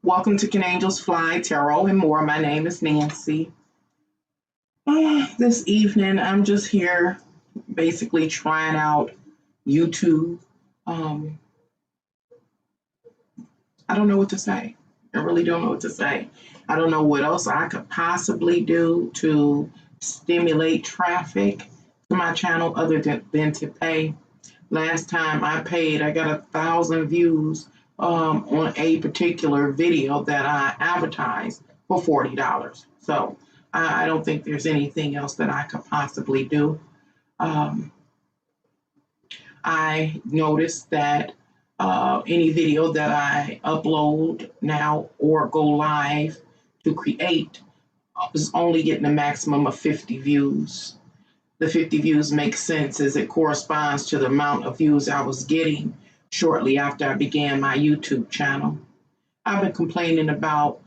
Welcome to Can Angels Fly, Tarot, and more. My name is Nancy. This evening, I'm just here basically trying out YouTube. I don't know what to say. I really don't know what to say. I don't know what else I could possibly do to stimulate traffic to my channel other than to pay. Last time I paid, I got 1,000 views on a particular video that I advertised for $40. So I don't think there's anything else that I could possibly do. I noticed that any video that I upload now or go live to create is only getting a maximum of 50 views. The 50 views make sense as it corresponds to the amount of views I was getting shortly after I began my YouTube channel. I've been complaining about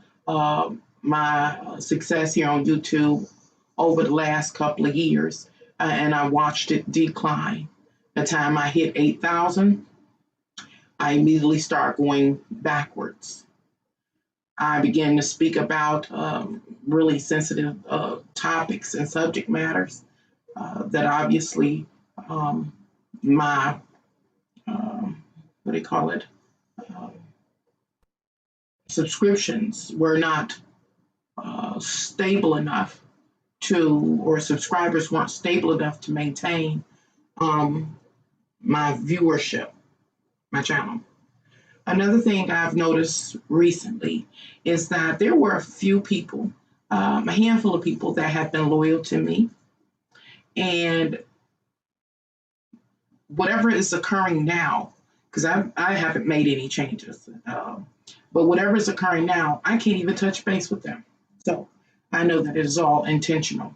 my success here on YouTube over the last couple of years, and I watched it decline. The time I hit 8,000, I immediately start going backwards. I began to speak about really sensitive topics and subject matters that obviously my what do you call it? Subscriptions were not stable enough to, or subscribers weren't stable enough to maintain my viewership, my channel. Another thing I've noticed recently is that there were a few people, a handful of people that have been loyal to me, and whatever is occurring now, because I haven't made any changes, but whatever is occurring now, I can't even touch base with them. So I know that it is all intentional.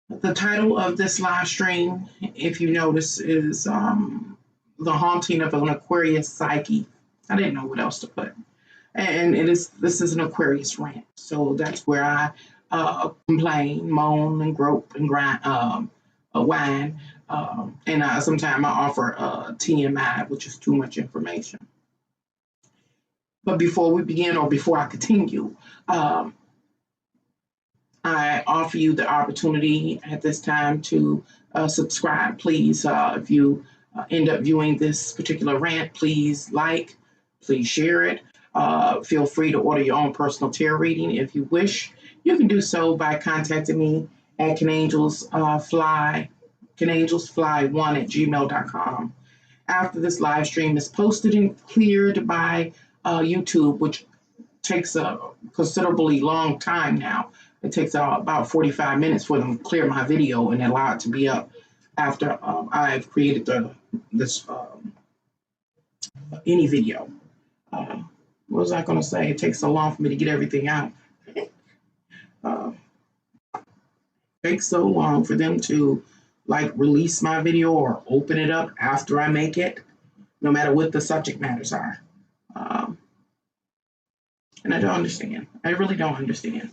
The title of this live stream, if you notice, is The Haunting of an Aquarius Psyche. I didn't know what else to put. And this is an Aquarius rant. So that's where I complain, moan, and grope, and grind, whine. And sometimes I offer TMI, which is too much information. But before we begin, or before I continue, I offer you the opportunity at this time to subscribe. Please, if you end up viewing this particular rant, please like, please share it. Feel free to order your own personal tarot reading if you wish. You can do so by contacting me at canangelsfly1@gmail.com. After this live stream is posted and cleared by YouTube, which takes a considerably long time now. It takes about 45 minutes for them to clear my video and allow it to be up after I've created any video. What was I going to say? It takes so long for me to get everything out. Takes so long for them to release my video or open it up after I make it, no matter what the subject matters are. And I don't understand. I really don't understand.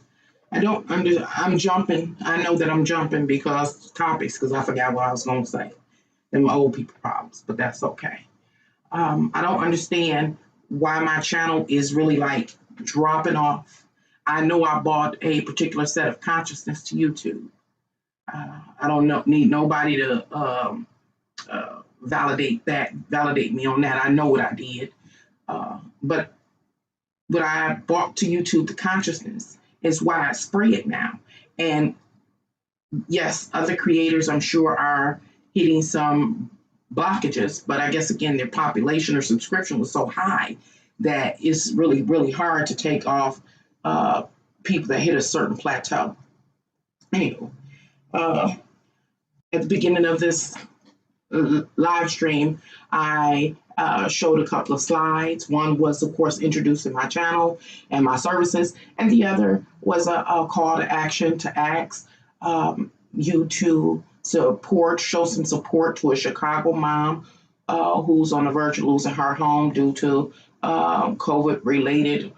I'm jumping. I know that I'm jumping because I forgot what I was going to say. Them old people problems, but that's okay. I don't understand why my channel is really like dropping off. I know I bought a particular set of consciousness to YouTube. I don't need nobody to validate me on that. I know what I did. But what I brought to YouTube, the consciousness, is widespread now. And yes, other creators, I'm sure, are hitting some blockages, but I guess, again, their population or subscription was so high that it's really, really hard to take off people that hit a certain plateau. Anyway, at the beginning of this live stream, I showed a couple of slides. One was, of course, introducing my channel and my services, and the other was a call to action to ask you to show some support to a Chicago mom who's on the verge of losing her home due to COVID-related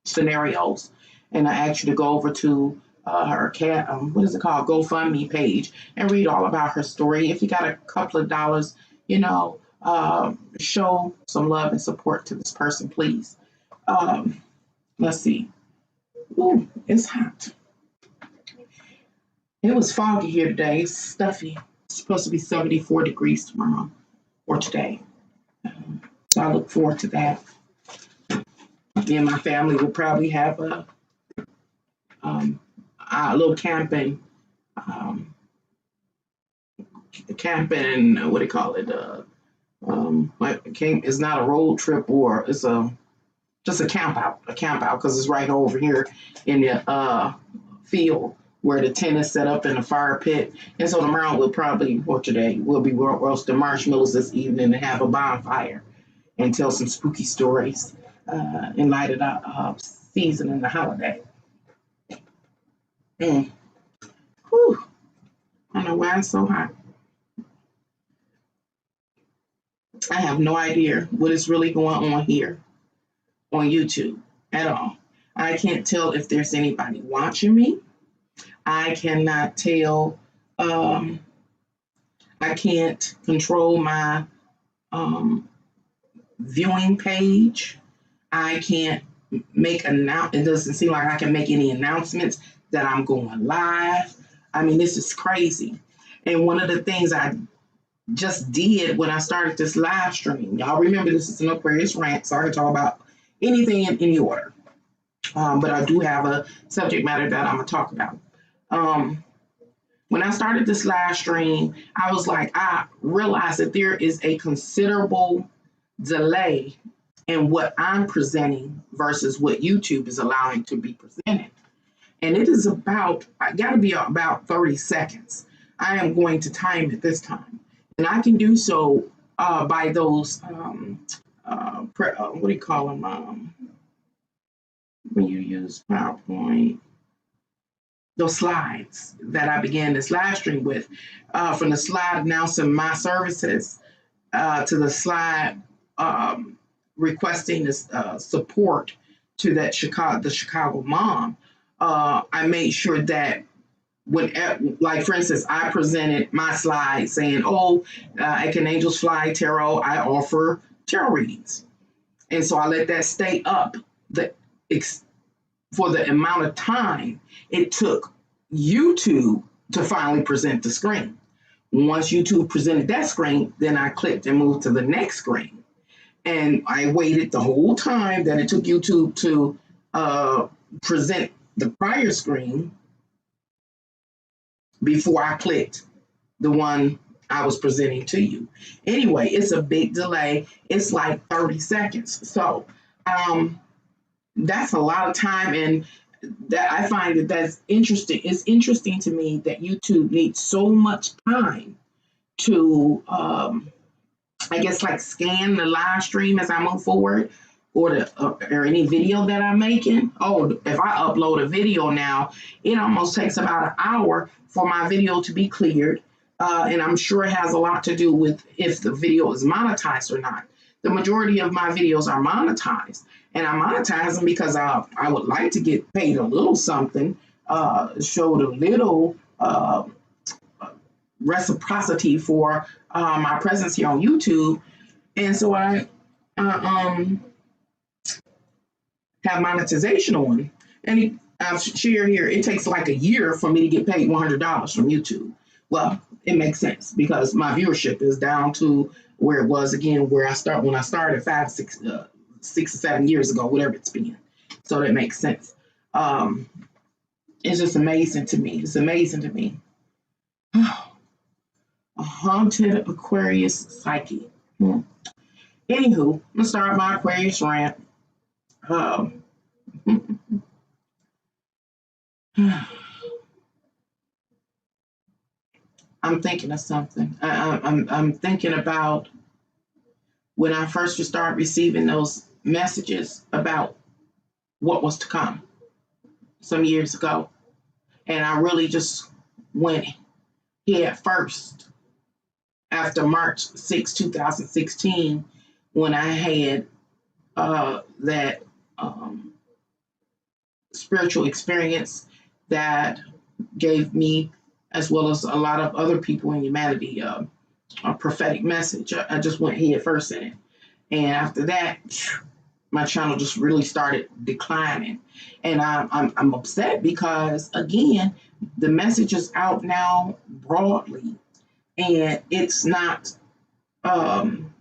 scenarios. And I asked you to go over to her GoFundMe page and read all about her story. If you got a couple of dollars, show some love and support to this person, please. Let's see. Ooh, it's hot. It was foggy here today. It's stuffy. It's supposed to be 74 degrees tomorrow or today. So I look forward to that. Me and my family will probably have a little camping, what do you call it? It's not a road trip, or it's just a camp out because it's right over here in the field where the tent is set up in the fire pit. And so tomorrow we'll be roasting marshmallows this evening and have a bonfire and tell some spooky stories in light of the season and the holiday. Whew. I don't know why it's so hot. I have no idea what is really going on here on YouTube at all. I can't tell if there's anybody watching me. I cannot tell. I can't control my viewing page. I can't make it doesn't seem like I can make any announcements that I'm going live. I mean, this is crazy. And one of the things I just did when I started this live stream, y'all remember this is an Aquarius Rant, so I can talk about anything in any order. But I do have a subject matter that I'm going to talk about. When I started this live stream, I realized that there is a considerable delay in what I'm presenting versus what YouTube is allowing to be presented. And it is got to be about 30 seconds. I am going to time it this time. And I can do so by those, what do you call them? When you use PowerPoint, those slides that I began this live stream with, from the slide announcing my services to the slide requesting this support to the Chicago mom. I made sure that like for instance, I presented my slide saying, at Can Angels Fly Tarot, I offer tarot readings. And so I let that stay up for the amount of time it took YouTube to finally present the screen. Once YouTube presented that screen, then I clicked and moved to the next screen. And I waited the whole time that it took YouTube to present the prior screen before I clicked the one I was presenting to you. Anyway, it's a big delay. It's like 30 seconds. So that's a lot of time, and that I find that's interesting. It's interesting to me that YouTube needs so much time to, I guess, like scan the live stream as I move forward, or any video that I'm making. If I upload a video now, it almost takes about an hour for my video to be cleared. And I'm sure it has a lot to do with if the video is monetized or not. The majority of my videos are monetized, and I monetize them because I would like to get paid a little something, showed a little reciprocity for my presence here on YouTube. And so I have monetization on. And I've shared here, it takes like a year for me to get paid $100 from YouTube. Well, it makes sense because my viewership is down to where it was again, where when I started 6 or 7 years ago, whatever it's been. So that makes sense. Um, it's just amazing to me. It's amazing to me. A haunted Aquarius psyche. Anywho, I'm gonna start my Aquarius rant. Um, I'm thinking of something. I'm thinking about when I first started receiving those messages about what was to come some years ago, and I really just went head first after March 6, 2016, when I had that spiritual experience that gave me, as well as a lot of other people in humanity, a prophetic message. I just went head first in it. And after that, my channel just really started declining. And I'm upset because, again, the message is out now broadly, and it's not um,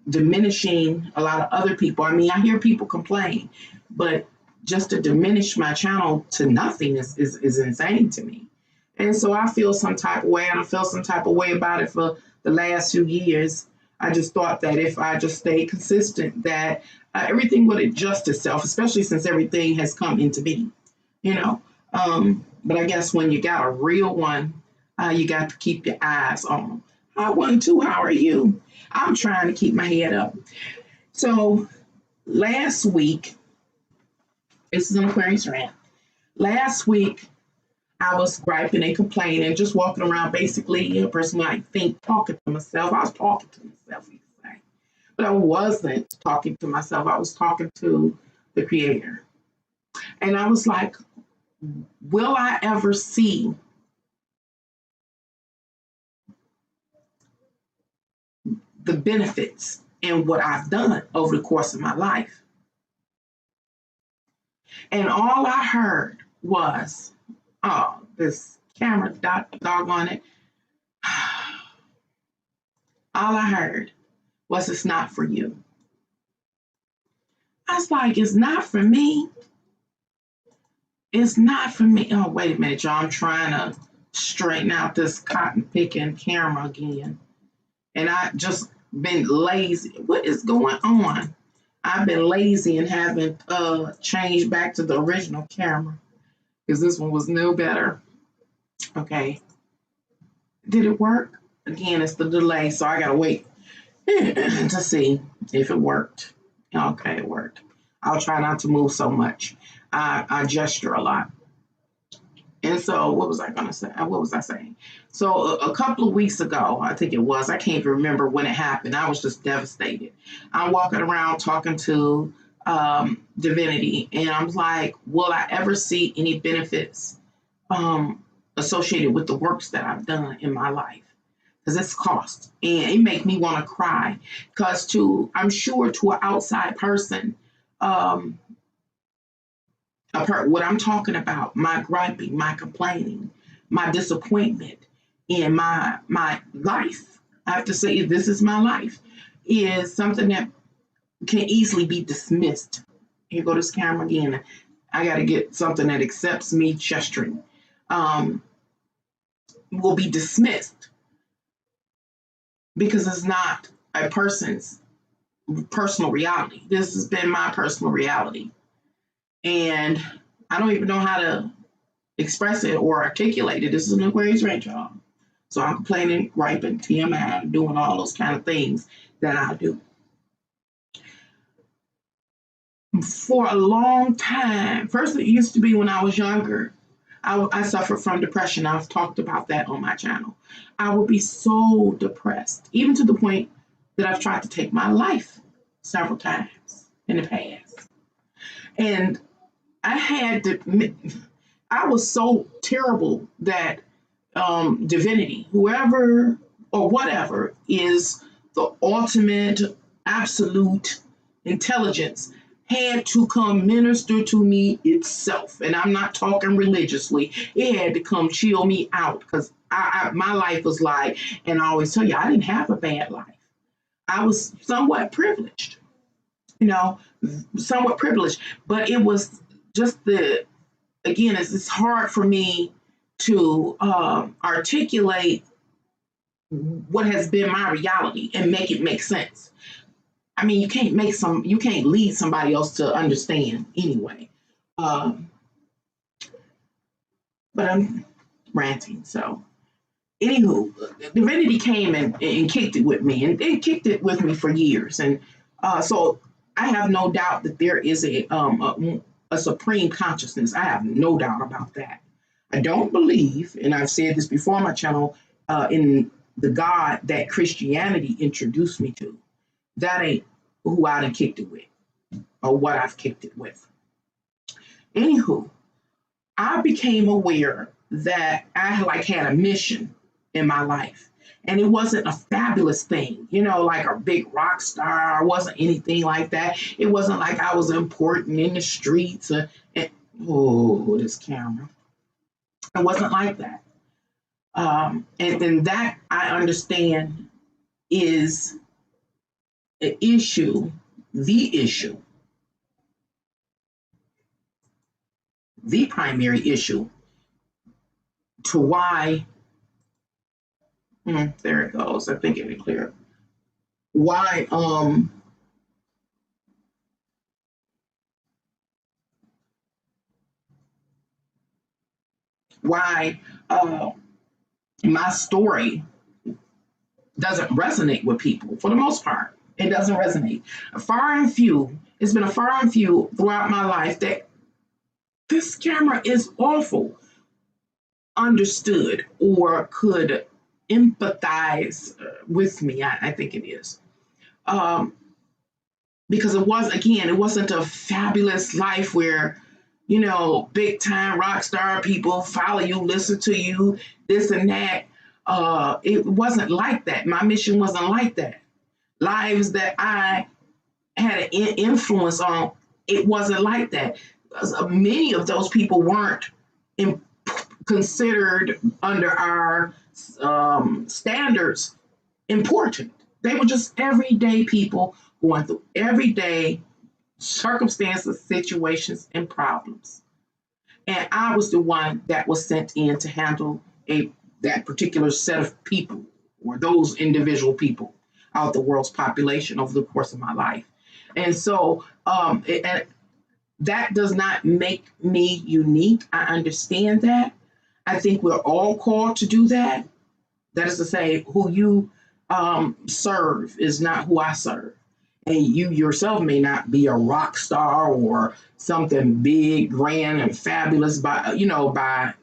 diminishing a lot of other people. I mean, I hear people complain, but just to diminish my channel to nothing is insane to me. And so I feel some type of way, and I feel some type of way about it for the last few years. I just thought that if I just stayed consistent, that everything would adjust itself, especially since everything has come into being, you know. But I guess when you got a real one, you got to keep your eyes on them. Hi, 1-2, how are you? I'm trying to keep my head up. So last week, this is an Aquarius rant. Last week, I was griping and complaining, just walking around basically a person might think talking to myself. I was talking to myself, you could say. But I wasn't talking to myself. I was talking to the creator. And I was like, will I ever see the benefits in what I've done over the course of my life? And all I heard was, oh, this camera doggone it. All I heard was, it's not for you. I was like, it's not for me. It's not for me. Oh, wait a minute, y'all. I'm trying to straighten out this cotton picking camera again. And I just been lazy. What is going on? I've been lazy and haven't changed back to the original camera because this one was no better. Okay. Did it work? Again, it's the delay, so I gotta wait to see if it worked. Okay, it worked. I'll try not to move so much. I gesture a lot. And so, what was I going to say? What was I saying? So, a couple of weeks ago, I think it was, I can't even remember when it happened. I was just devastated. I'm walking around talking to Divinity, and I'm like, will I ever see any benefits associated with the works that I've done in my life? Because it's cost, and it make me want to cry. Because I'm sure to an outside person, what I'm talking about, my griping, my complaining, my disappointment in my life, I have to say this is my life, is something that can easily be dismissed. Here go this camera again. I got to get something that accepts me gesturing. Will be dismissed because it's not a person's personal reality. This has been my personal reality. And I don't even know how to express it or articulate it. This is an Aquarius Rant, y'all. So I'm complaining, griping, TMI, doing all those kind of things that I do. For a long time, first it used to be when I was younger, I suffered from depression. I've talked about that on my channel. I would be so depressed, even to the point that I've tried to take my life several times in the past. And I was so terrible that Divinity, whoever or whatever is the ultimate, absolute intelligence had to come minister to me itself. And I'm not talking religiously. It had to come chill me out because my life was like, and I always tell you, I didn't have a bad life. I was somewhat privileged, you know, somewhat privileged, but it was just again, it's hard for me to articulate what has been my reality and make it make sense. I mean, you can't lead somebody else to understand anyway. Um, but I'm ranting. So, anywho, Divinity came and kicked it with me, and they kicked it with me for years. And so I have no doubt that there is a supreme consciousness. I have no doubt about that. I don't believe, and I've said this before on my channel, in the God that Christianity introduced me to. That ain't who I done kicked it with or what I've kicked it with. Anywho, I became aware that I had a mission in my life. And it wasn't a fabulous thing, like a big rock star. It wasn't anything like that. It wasn't like I was important in the streets. Oh, this camera. It wasn't like that. And that I understand is the issue, the primary issue to why, there it goes. I think it'll be clear. Why, my story doesn't resonate with people for the most part. It doesn't resonate. It's been a far and few throughout my life that this camera is awful, understood, or could empathize with me. I think it is. Because it wasn't a fabulous life where, big time rock star people follow you, listen to you, this and that. It wasn't like that. My mission wasn't like that. Lives that I had an influence on, it wasn't like that. Many of those people weren't considered under our standards important. They were just everyday people going through everyday circumstances, situations, and problems. And I was the one that was sent in to handle that particular set of people or those individual people out of the world's population over the course of my life. And so that does not make me unique. I understand that. I think we're all called to do that. That is to say, who you serve is not who I serve. And you yourself may not be a rock star or something big, grand, and fabulous by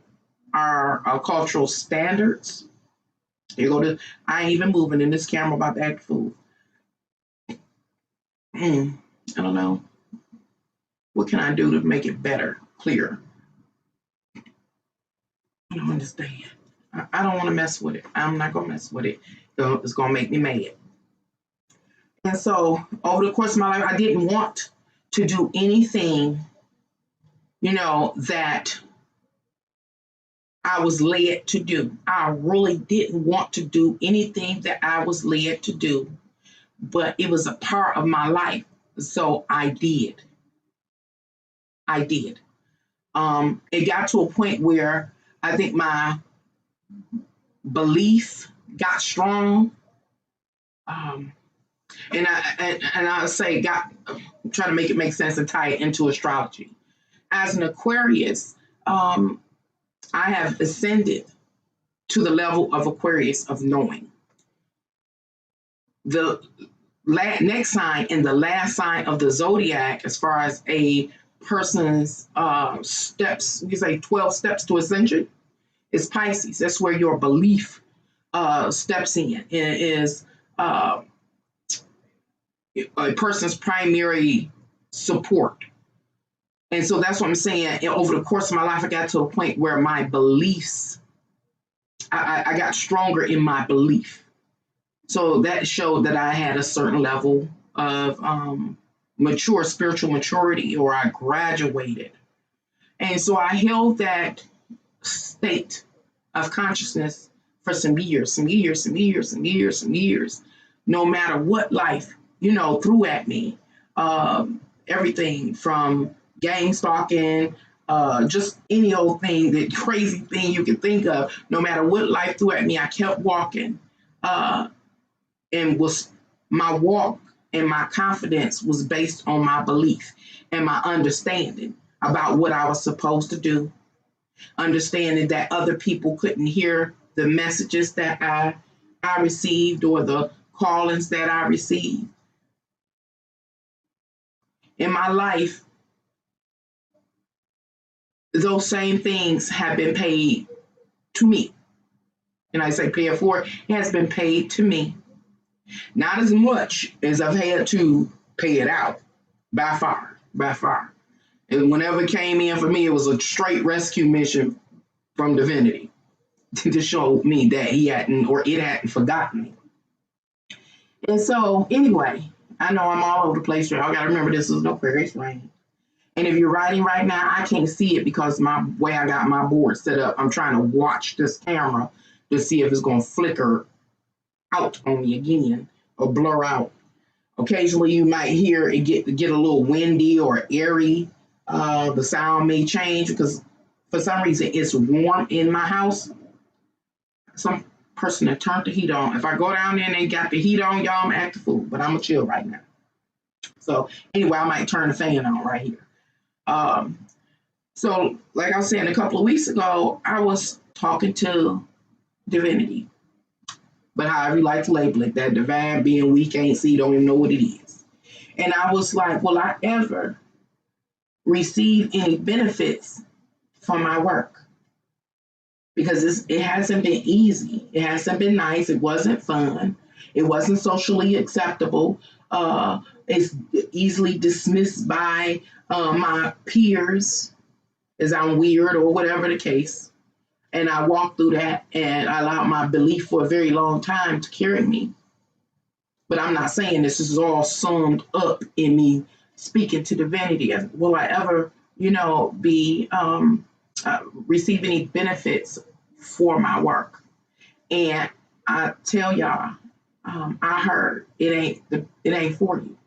our cultural standards. I ain't even moving in this camera about to act fool. I don't know. What can I do to make it better, clearer? I don't understand. I don't want to mess with it. I'm not going to mess with it. It's going to make me mad. And so over the course of my life, I didn't want to do anything, that I was led to do. I really didn't want to do anything that I was led to do, but it was a part of my life. So I did. It got to a point where I think my belief got strong. And I say try to make it make sense and tie it into astrology. As an Aquarius, I have ascended to the level of Aquarius of knowing. The next sign and the last sign of the zodiac, as far as a person's steps, you say 12 steps to ascension, is Pisces. That's where your belief steps in. It is a person's primary support. And so that's what I'm saying. Over the course of my life, I got to a point where my beliefs, I got stronger in my belief. So that showed that I had a certain level of spiritual maturity, or I graduated. And so I held that state of consciousness for some years, no matter what life, threw at me. Everything from gang stalking, just any old thing, that crazy thing you can think of, no matter what life threw at me, I kept walking. And was my walk and my confidence was based on my belief and my understanding about what I was supposed to do, understanding that other people couldn't hear the messages that I received, or the callings that I received. In my life, those same things have been paid to me. And I say pay it forward, it has been paid to me. Not as much as I've had to pay it out, by far. And whenever it came in for me, it was a straight rescue mission from divinity to show me that it hadn't forgotten me. And so, anyway, I know I'm all over the place here. I got to remember, this is no Aquarius Rant. And if you're writing right now, I can't see it because my way I got my board set up, I'm trying to watch this camera to see if it's going to flicker out on me again or blur out. Occasionally you might hear it get a little windy or airy. The sound may change because for some reason it's warm in my house. Some person that turned the heat on. If I go down there and they got the heat on, y'all, I'm acting fool, but I'm gonna chill right now. So anyway, I might turn the fan on right here. So like I was saying, a couple of weeks ago, I was talking to divinity. But however you like to label it, that divine being we can't see, don't even know what it is. And I was like, will I ever receive any benefits from my work? Because it hasn't been easy. It hasn't been nice. It wasn't fun. It wasn't socially acceptable. It's easily dismissed by my peers as I'm weird or whatever the case. And I walked through that, and I allowed my belief for a very long time to carry me. But I'm not saying this is all summed up in me speaking to divinity. Will I ever, be receive any benefits for my work? And I tell y'all, I heard it ain't for you.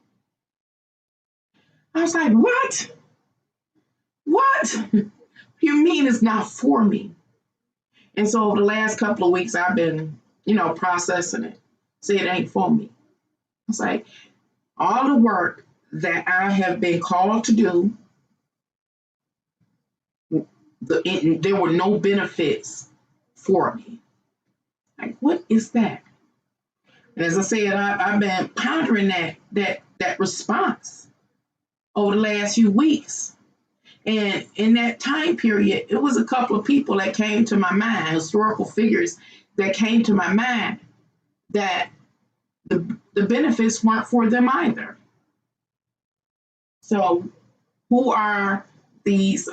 I was like, what? What? You mean it's not for me? And so over the last couple of weeks, I've been, processing it. Say it ain't for me. It's like all the work that I have been called to do, there were no benefits for me. Like, what is that? And as I said, I've been pondering that response over the last few weeks. And in that time period, it was a couple of people that came to my mind, historical figures that came to my mind, that the benefits weren't for them either. So who are these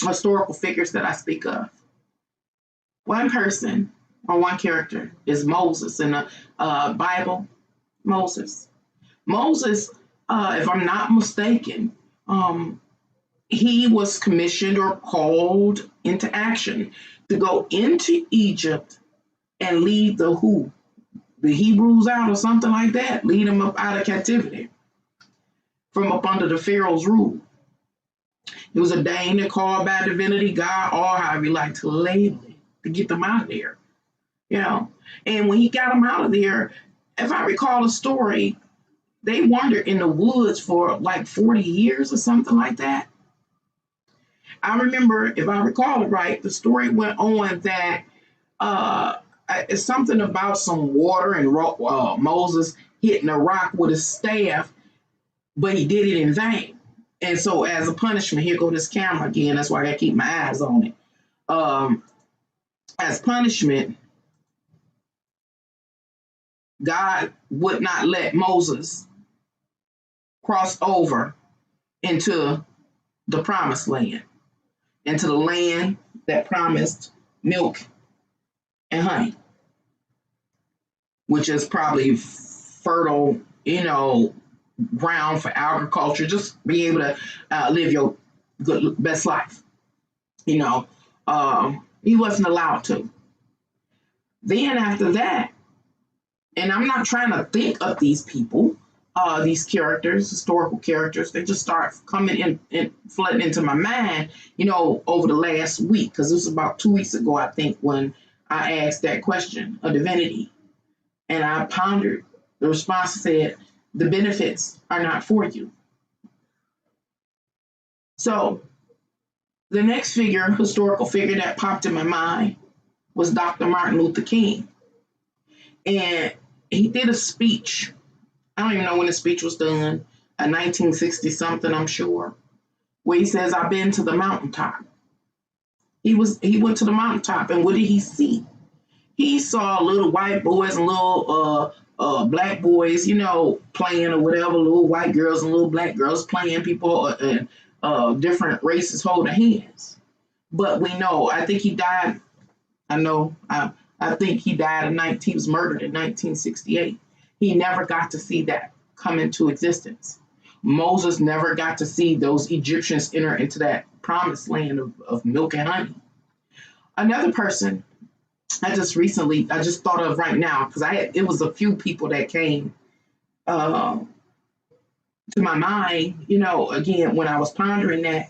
historical figures that I speak of? One person or one character is Moses in the Bible. Moses, if I'm not mistaken, he was commissioned or called into action to go into Egypt and lead the Hebrews out or something like that, lead them up out of captivity from up under the Pharaoh's rule. It was ordained and called by divinity, God, or however you like to label it, to get them out of there. And when he got them out of there, if I recall the story, they wandered in the woods for like 40 years or something like that. I remember, if I recall it right, the story went on that it's something about some water and Moses hitting a rock with a staff, but he did it in vain. And so as a punishment, here go this camera again, that's why I gotta keep my eyes on it. As punishment, God would not let Moses cross over into the promised land, into the land that promised milk and honey. which is probably fertile, ground for agriculture. Just be able to live your best life. He wasn't allowed to. Then after that, and I'm not trying to think of these people, these characters, historical characters, they just start coming in and flooding into my mind, over the last week, because it was about 2 weeks ago, I think, when I asked that question of divinity. And I pondered. The response said, the benefits are not for you. So the next historical figure that popped in my mind was Dr. Martin Luther King. And he did a speech. I don't even know when the speech was done, 1960 something, I'm sure, where he says, I've been to the mountaintop. He went to the mountaintop, and what did he see? He saw little white boys and little black boys, playing or whatever, little white girls and little black girls playing, people and different races holding hands. But we know, I think he died. I think he died he was murdered in 1968. He never got to see that come into existence. Moses never got to see those Egyptians enter into that promised land of milk and honey. Another person I just thought of right now, because it was a few people that came to my mind, again, when I was pondering that,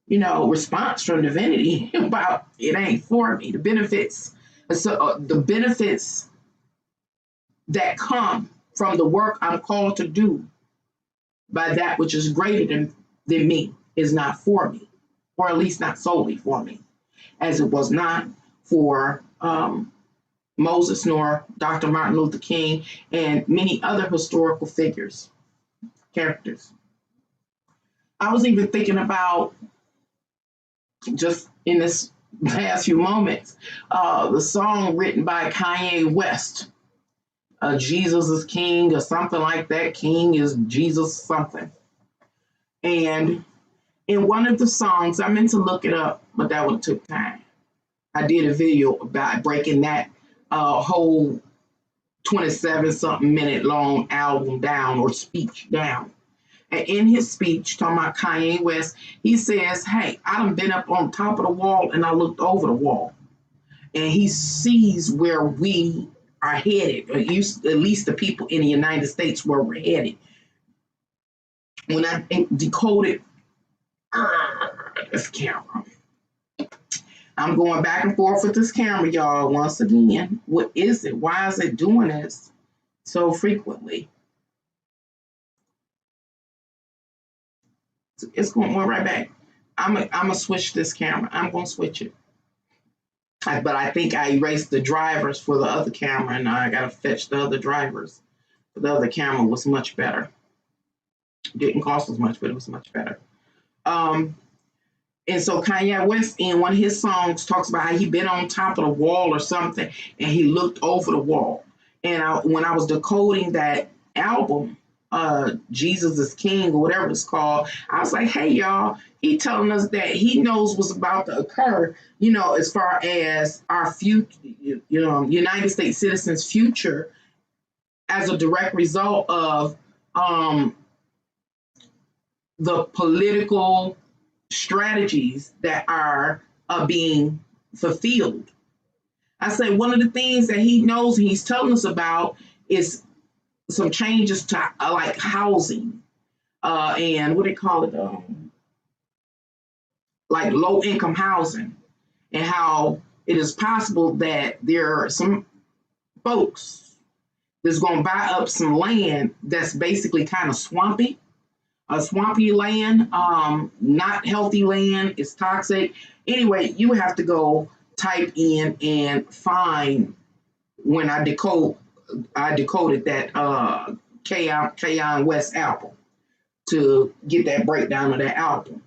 response from divinity about it ain't for me. The benefits that come from the work I'm called to do by that which is greater than me is not for me, or at least not solely for me, as it was not for Moses nor Dr. Martin Luther King and many other historical characters. I was even thinking about, just in this past few moments, the song written by Kanye West, Jesus is King, or something like that. King is Jesus something. And in one of the songs, I meant to look it up, but that would have took time. I did a video about breaking that whole 27-something minute long album down, or speech down. And in his speech, talking about Kanye West, he says, hey, I done been up on top of the wall and I looked over the wall. And he sees where we are headed, or at least the people in the United States, where we're headed. When I decoded this camera, I'm going back and forth with this camera, y'all. Once again, what is it? Why is it doing this so frequently? It's going right back. I'm gonna switch this camera. I'm gonna switch it. But I think I erased the drivers for the other camera, and now I gotta fetch the other drivers. The other camera was much better. It didn't cost as much, but it was much better. And so Kanye West, in one of his songs, talks about how he'd been on top of the wall or something, and he looked over the wall. And when I was decoding that album, Jesus is King, or whatever it's called, I was like, hey, y'all, he telling us that he knows what's about to occur, as far as our future, United States citizens' future, as a direct result of the political strategies that are being fulfilled. I say one of the things that he knows and he's telling us about is some changes to like housing and what do they call it, like low income housing, and how it is possible that there are some folks that's going to buy up some land that's basically kind of swampy. A swampy land, not healthy land, it's toxic. Anyway, you have to go type in and find, when I decoded that Kanye West album to get that breakdown of that album.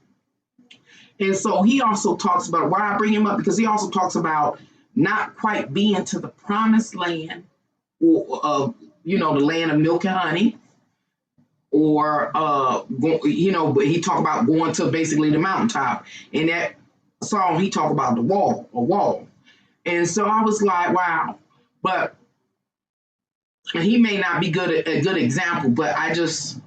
And so he also talks about, why I bring him up, because he also talks about not quite being to the promised land, or the land of milk and honey, or but he talked about going to basically the mountaintop. In that song, he talked about a wall. And so I was like, wow. But and he may not be a good example, but I just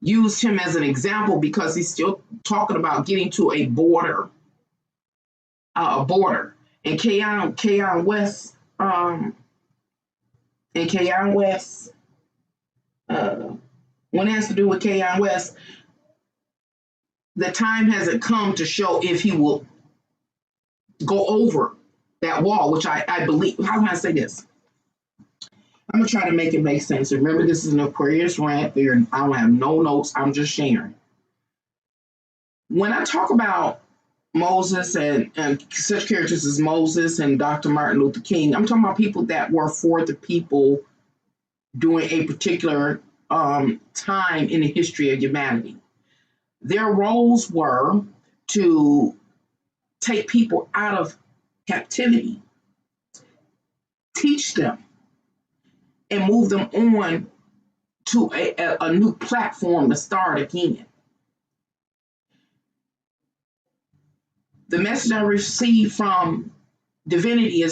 used him as an example because he's still talking about getting to a border, and Keon West, and Keon West, when it has to do with Keon West, the time hasn't come to show if he will go over that wall, which I believe. How can I say this? I'm gonna try to make it make sense. Remember, this is an Aquarius rant. I don't have no notes. I'm just sharing. When I talk about Moses and such characters as Moses and Dr. Martin Luther King, I'm talking about people that were for the people during a particular time in the history of humanity. Their roles were to take people out of captivity, teach them, and move them on to a new platform to start again. The message I received from divinity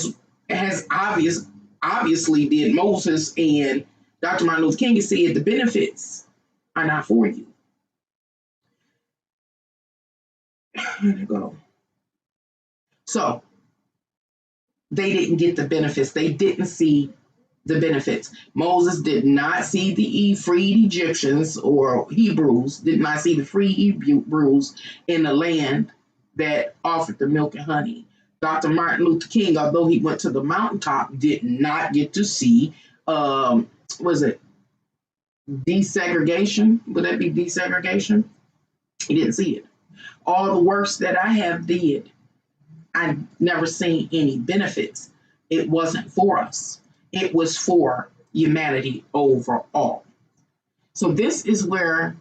obviously did Moses and Dr. Martin Luther King said the benefits are not for you. Where'd it go? So they didn't get the benefits. They didn't see the benefits. Moses did not see the freed Egyptians or Hebrews, did not see the free Hebrews in the land that offered the milk and honey. Dr. Martin Luther King, although he went to the mountaintop, did not get to see, was it desegregation? Would that be desegregation? He didn't see it. All the works that I have did, I've never seen any benefits. It wasn't for us. It was for humanity overall. So this is where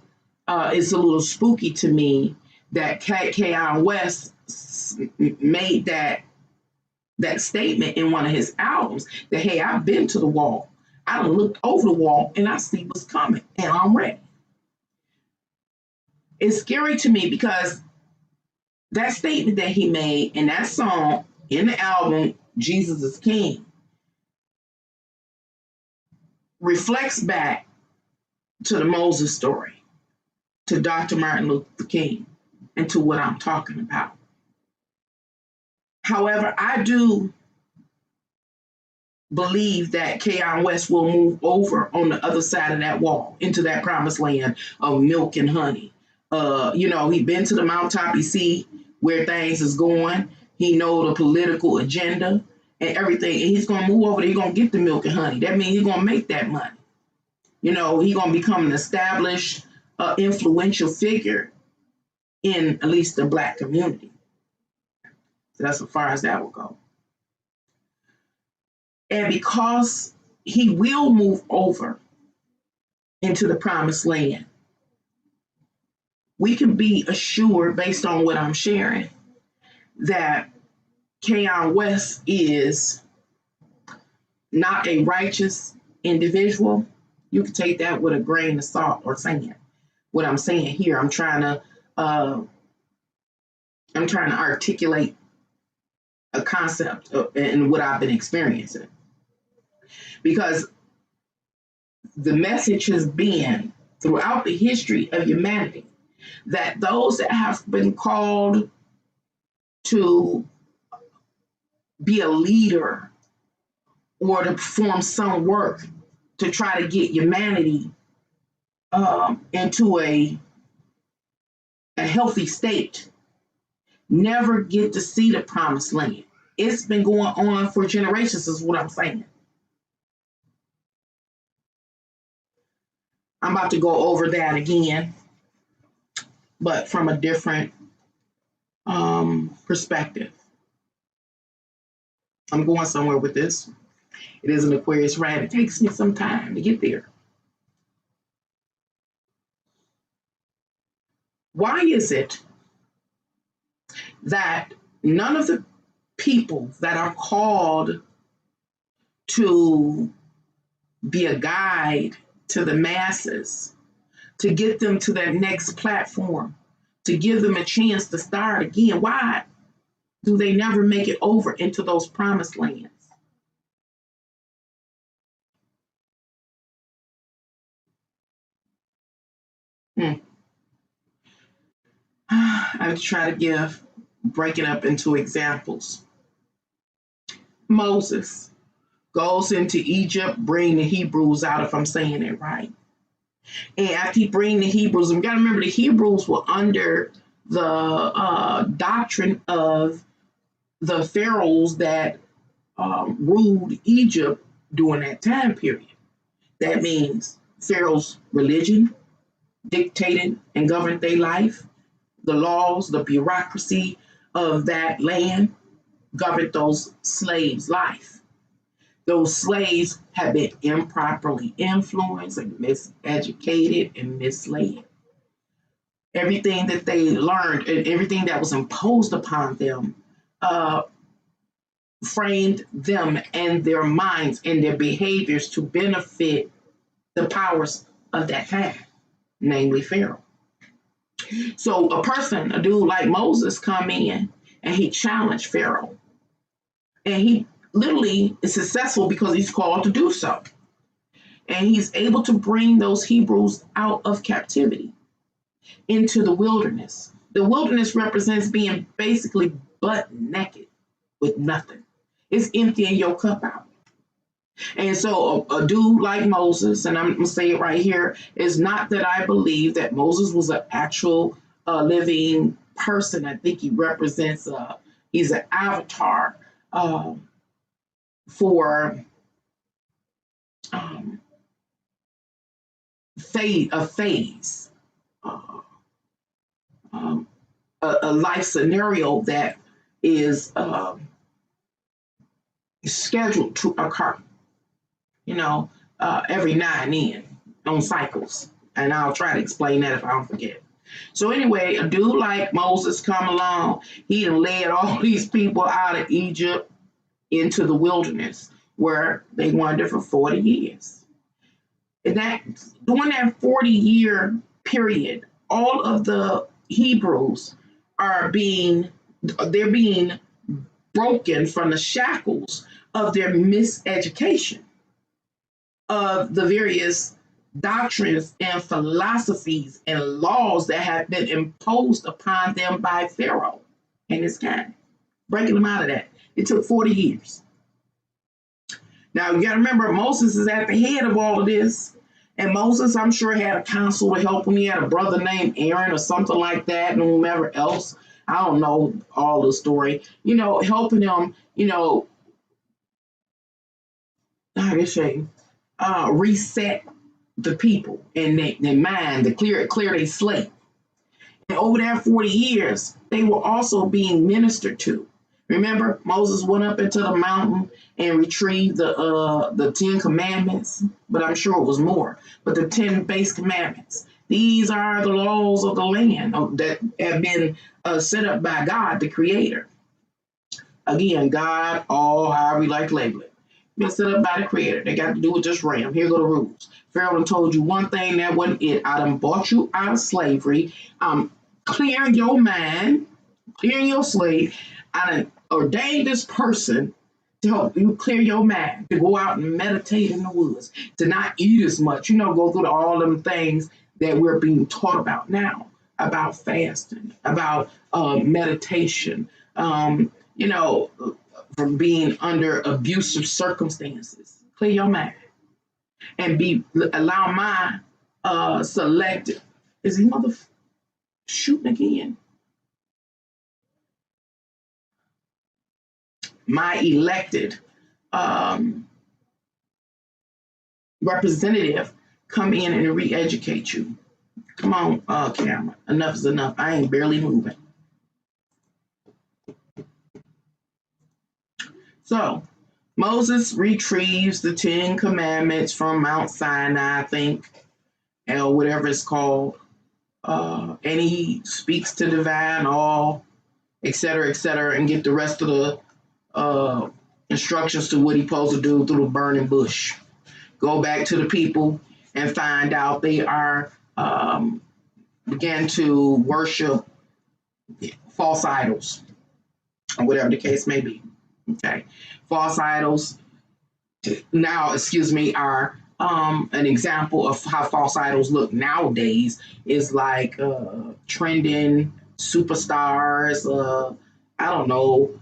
it's a little spooky to me that Keon West made that statement in one of his albums that, hey, I've been to the wall. I done looked over the wall and I see what's coming and I'm ready. It's scary to me because that statement that he made in that song in the album, Jesus is King, reflects back to the Moses story, to Dr. Martin Luther King, and to what I'm talking about. However, I do believe that Keon West will move over on the other side of that wall into that promised land of milk and honey. He been to the mountaintop. He see where things is going. He know the political agenda and everything. And he's going to move over there. He's going to get the milk and honey. That means he's going to make that money. He's going to become an established, influential figure in at least the Black community. So that's as far as that will go. And because he will move over into the promised land, we can be assured, based on what I'm sharing, that Keon West is not a righteous individual. You can take that with a grain of salt or sand. What I'm saying here, I'm trying to articulate a concept and what I've been experiencing. Because the message has been throughout the history of humanity that those that have been called to be a leader or to perform some work to try to get humanity into a healthy state never get to see the promised land. It's been going on for generations, is what I'm saying. I'm about to go over that again, but from a different perspective. I'm going somewhere with this. It is an Aquarius rant. It takes me some time to get there. Why is it that none of the people that are called to be a guide to the masses, to get them to that next platform, to give them a chance to start again, why do they never make it over into those promised lands? I try to break it up into examples. Moses goes into Egypt, bring the Hebrews out, if I'm saying it right. And after he bring the Hebrews, and you got to remember the Hebrews were under the doctrine of the pharaohs that ruled Egypt during that time period. That means Pharaoh's religion dictated and governed their life. The laws, the bureaucracy of that land governed those slaves' life. Those slaves have been improperly influenced and miseducated and misled. Everything that they learned and everything that was imposed upon them uh, framed them and their minds and their behaviors to benefit the powers of that time, namely Pharaoh. So a dude like Moses come in and he challenged Pharaoh. And he literally is successful because he's called to do so. And he's able to bring those Hebrews out of captivity into the wilderness. The wilderness represents being basically butt naked with nothing. It's emptying your cup out. And so a dude like Moses, and I'm going to say it right here, is not that I believe that Moses was an actual living person. I think he represents, he's an avatar for a phase, a life scenario that is scheduled to occur, every now and then on cycles. And I'll try to explain that if I don't forget. So anyway, a dude like Moses come along, he done led all these people out of Egypt into the wilderness where they wandered for 40 years. And that during that 40-year period, all of the Hebrews they're being broken from the shackles of their miseducation, of the various doctrines and philosophies and laws that have been imposed upon them by Pharaoh and his kind, breaking them out of that. It took 40 years. Now, you got to remember, Moses is at the head of all of this. And Moses, I'm sure, had a counsel to help him. He had a brother named Aaron or something like that, and whomever else. I don't know all the story. Helping him, how to say, reset the people and their mind, to clear their slate. And over that 40 years, they were also being ministered to. Remember, Moses went up into the mountain and retrieved the 10 commandments, but I'm sure it was more. But the 10 base commandments. These are the laws of the land that have been set up by God, the Creator. Again, God, however we like to label it. Been set up by the Creator. They got to do with this ram. Here go the rules. Pharaoh done told you one thing, that wasn't it. I done bought you out of slavery. I'm clearing your mind, clearing your slave. I done ordained this person to help you clear your mind, to go out and meditate in the woods, to not eat as much, go through all them things that we're being taught about now, about fasting, about meditation, from being under abusive circumstances. Clear your mind and allow my selected. Is he shooting again? My elected representative come in and re-educate you. Come on, camera. Enough is enough. I ain't barely moving. So Moses retrieves the 10 commandments from Mount Sinai, I think, or whatever it's called. And he speaks to divine all, et cetera, and get the rest of the instructions to what he's supposed to do through the burning bush. Go back to the people and find out they are began to worship false idols, or whatever the case may be. Okay, false idols now, are an example of how false idols look nowadays is like trending superstars, I don't know,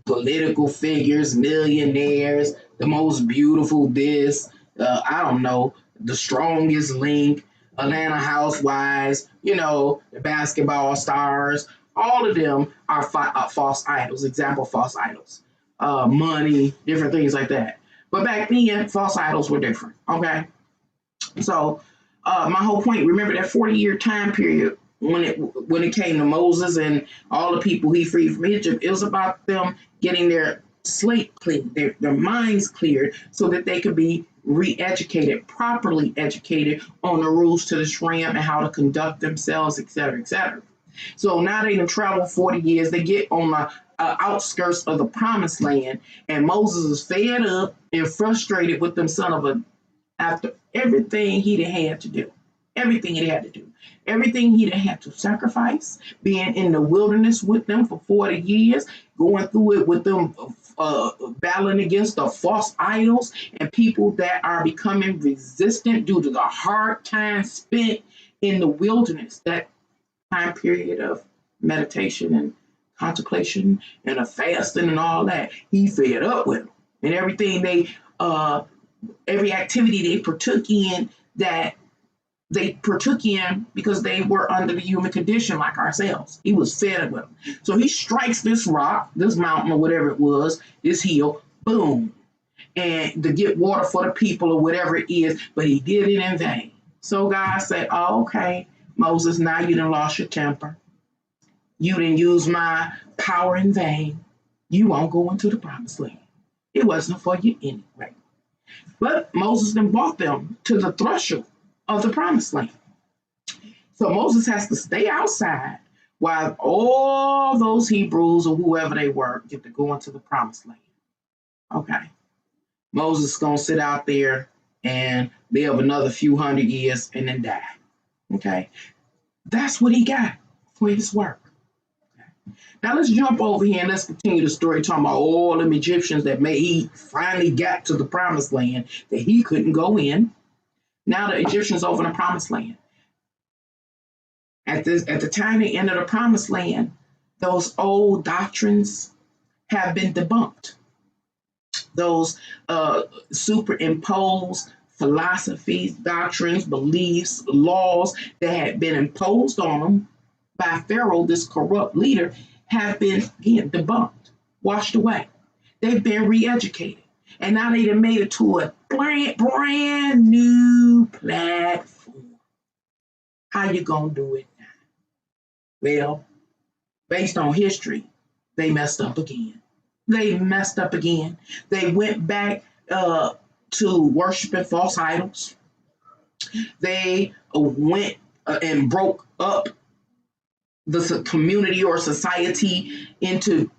political figures, millionaires, the most beautiful this, I don't know, the strongest link, Atlanta Housewives, the basketball stars. All of them are false idols, example false idols. Money, different things like that. But back then, false idols were different. Okay. So my whole point, remember that 40-year time period when it came to Moses and all the people he freed from Egypt, it was about them getting their slate clean, their minds cleared so that they could be re-educated, properly educated on the rules to this realm and how to conduct themselves, et cetera, et cetera. So now they done traveled 40 years. They get on the outskirts of the promised land, and Moses is fed up and frustrated with them son of a after everything he'd had to do, everything he had to do, everything he'd had to sacrifice, being in the wilderness with them for 40 years, going through it with them, battling against the false idols and people that are becoming resistant due to the hard time spent in the wilderness, that time period of meditation and contemplation and a fasting and all that. He fed up with them and everything every activity they partook in because they were under the human condition like ourselves. He was fed up with them. So he strikes this rock, this mountain or whatever it was, this hill, boom, and to get water for the people or whatever it is, but he did it in vain. So God said, oh, okay, Moses, now you done lost your temper. You didn't use my power in vain. You won't go into the promised land. It wasn't for you anyway. But Moses then brought them to the threshold of the promised land. So Moses has to stay outside while all those Hebrews or whoever they were get to go into the promised land. Okay. Moses is going to sit out there and live another few hundred years and then die. Okay. That's what he got for his work. Now let's jump over here and let's continue the story talking about all them Egyptians that he finally got to the promised land that he couldn't go in. Now the Egyptians over in the promised land. At the time they entered the promised land, those old doctrines have been debunked. Those superimposed philosophies, doctrines, beliefs, laws that had been imposed on them by Pharaoh, this corrupt leader, have been, again, debunked, washed away. They've been re-educated. And now they've made it to a brand new platform. How you going to do it now? Well, based on history, they messed up again. They went back to worshiping false idols. They went and broke up the community or society into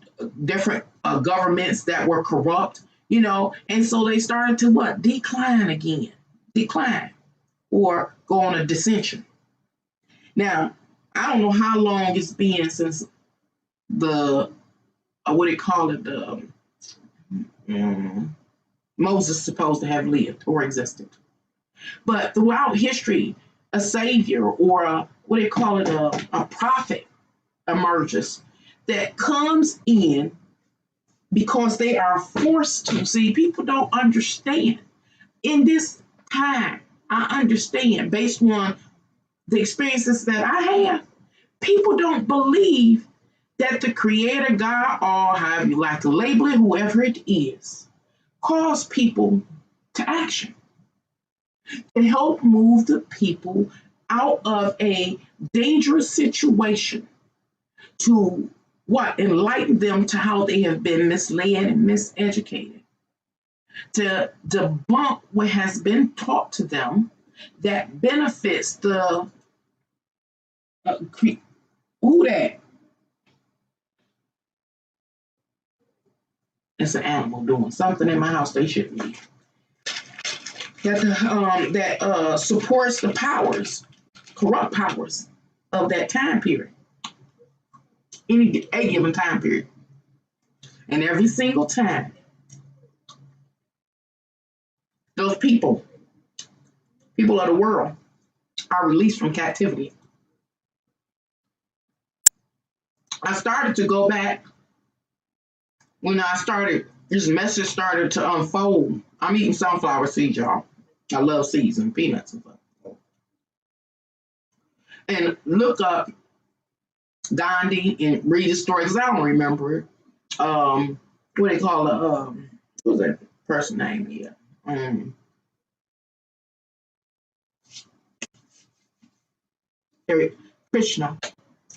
different governments that were corrupt, and so they started to decline or go on a dissension. Now, I don't know how long it's been since the Moses supposed to have lived or existed, but throughout history, a savior or a prophet emerges that comes in because they are forced to. See, people don't understand. In this time, I understand based on the experiences that I have, people don't believe that the creator God, or however you like to label it, whoever it is, calls people to action to help move the people out of a dangerous situation, to enlighten them to how they have been misled and miseducated, to debunk what has been taught to them that benefits the who that? It's an animal doing something in my house they shouldn't be. That supports the powers, corrupt powers of that time period, a given time period. And every single time, those people of the world, are released from captivity. I started to go back when this message started to unfold. I'm eating sunflower seeds, y'all. I love seeds and peanuts and stuff. And look up Gandhi and read the story, because I don't remember it. What they call it? What was that person name here?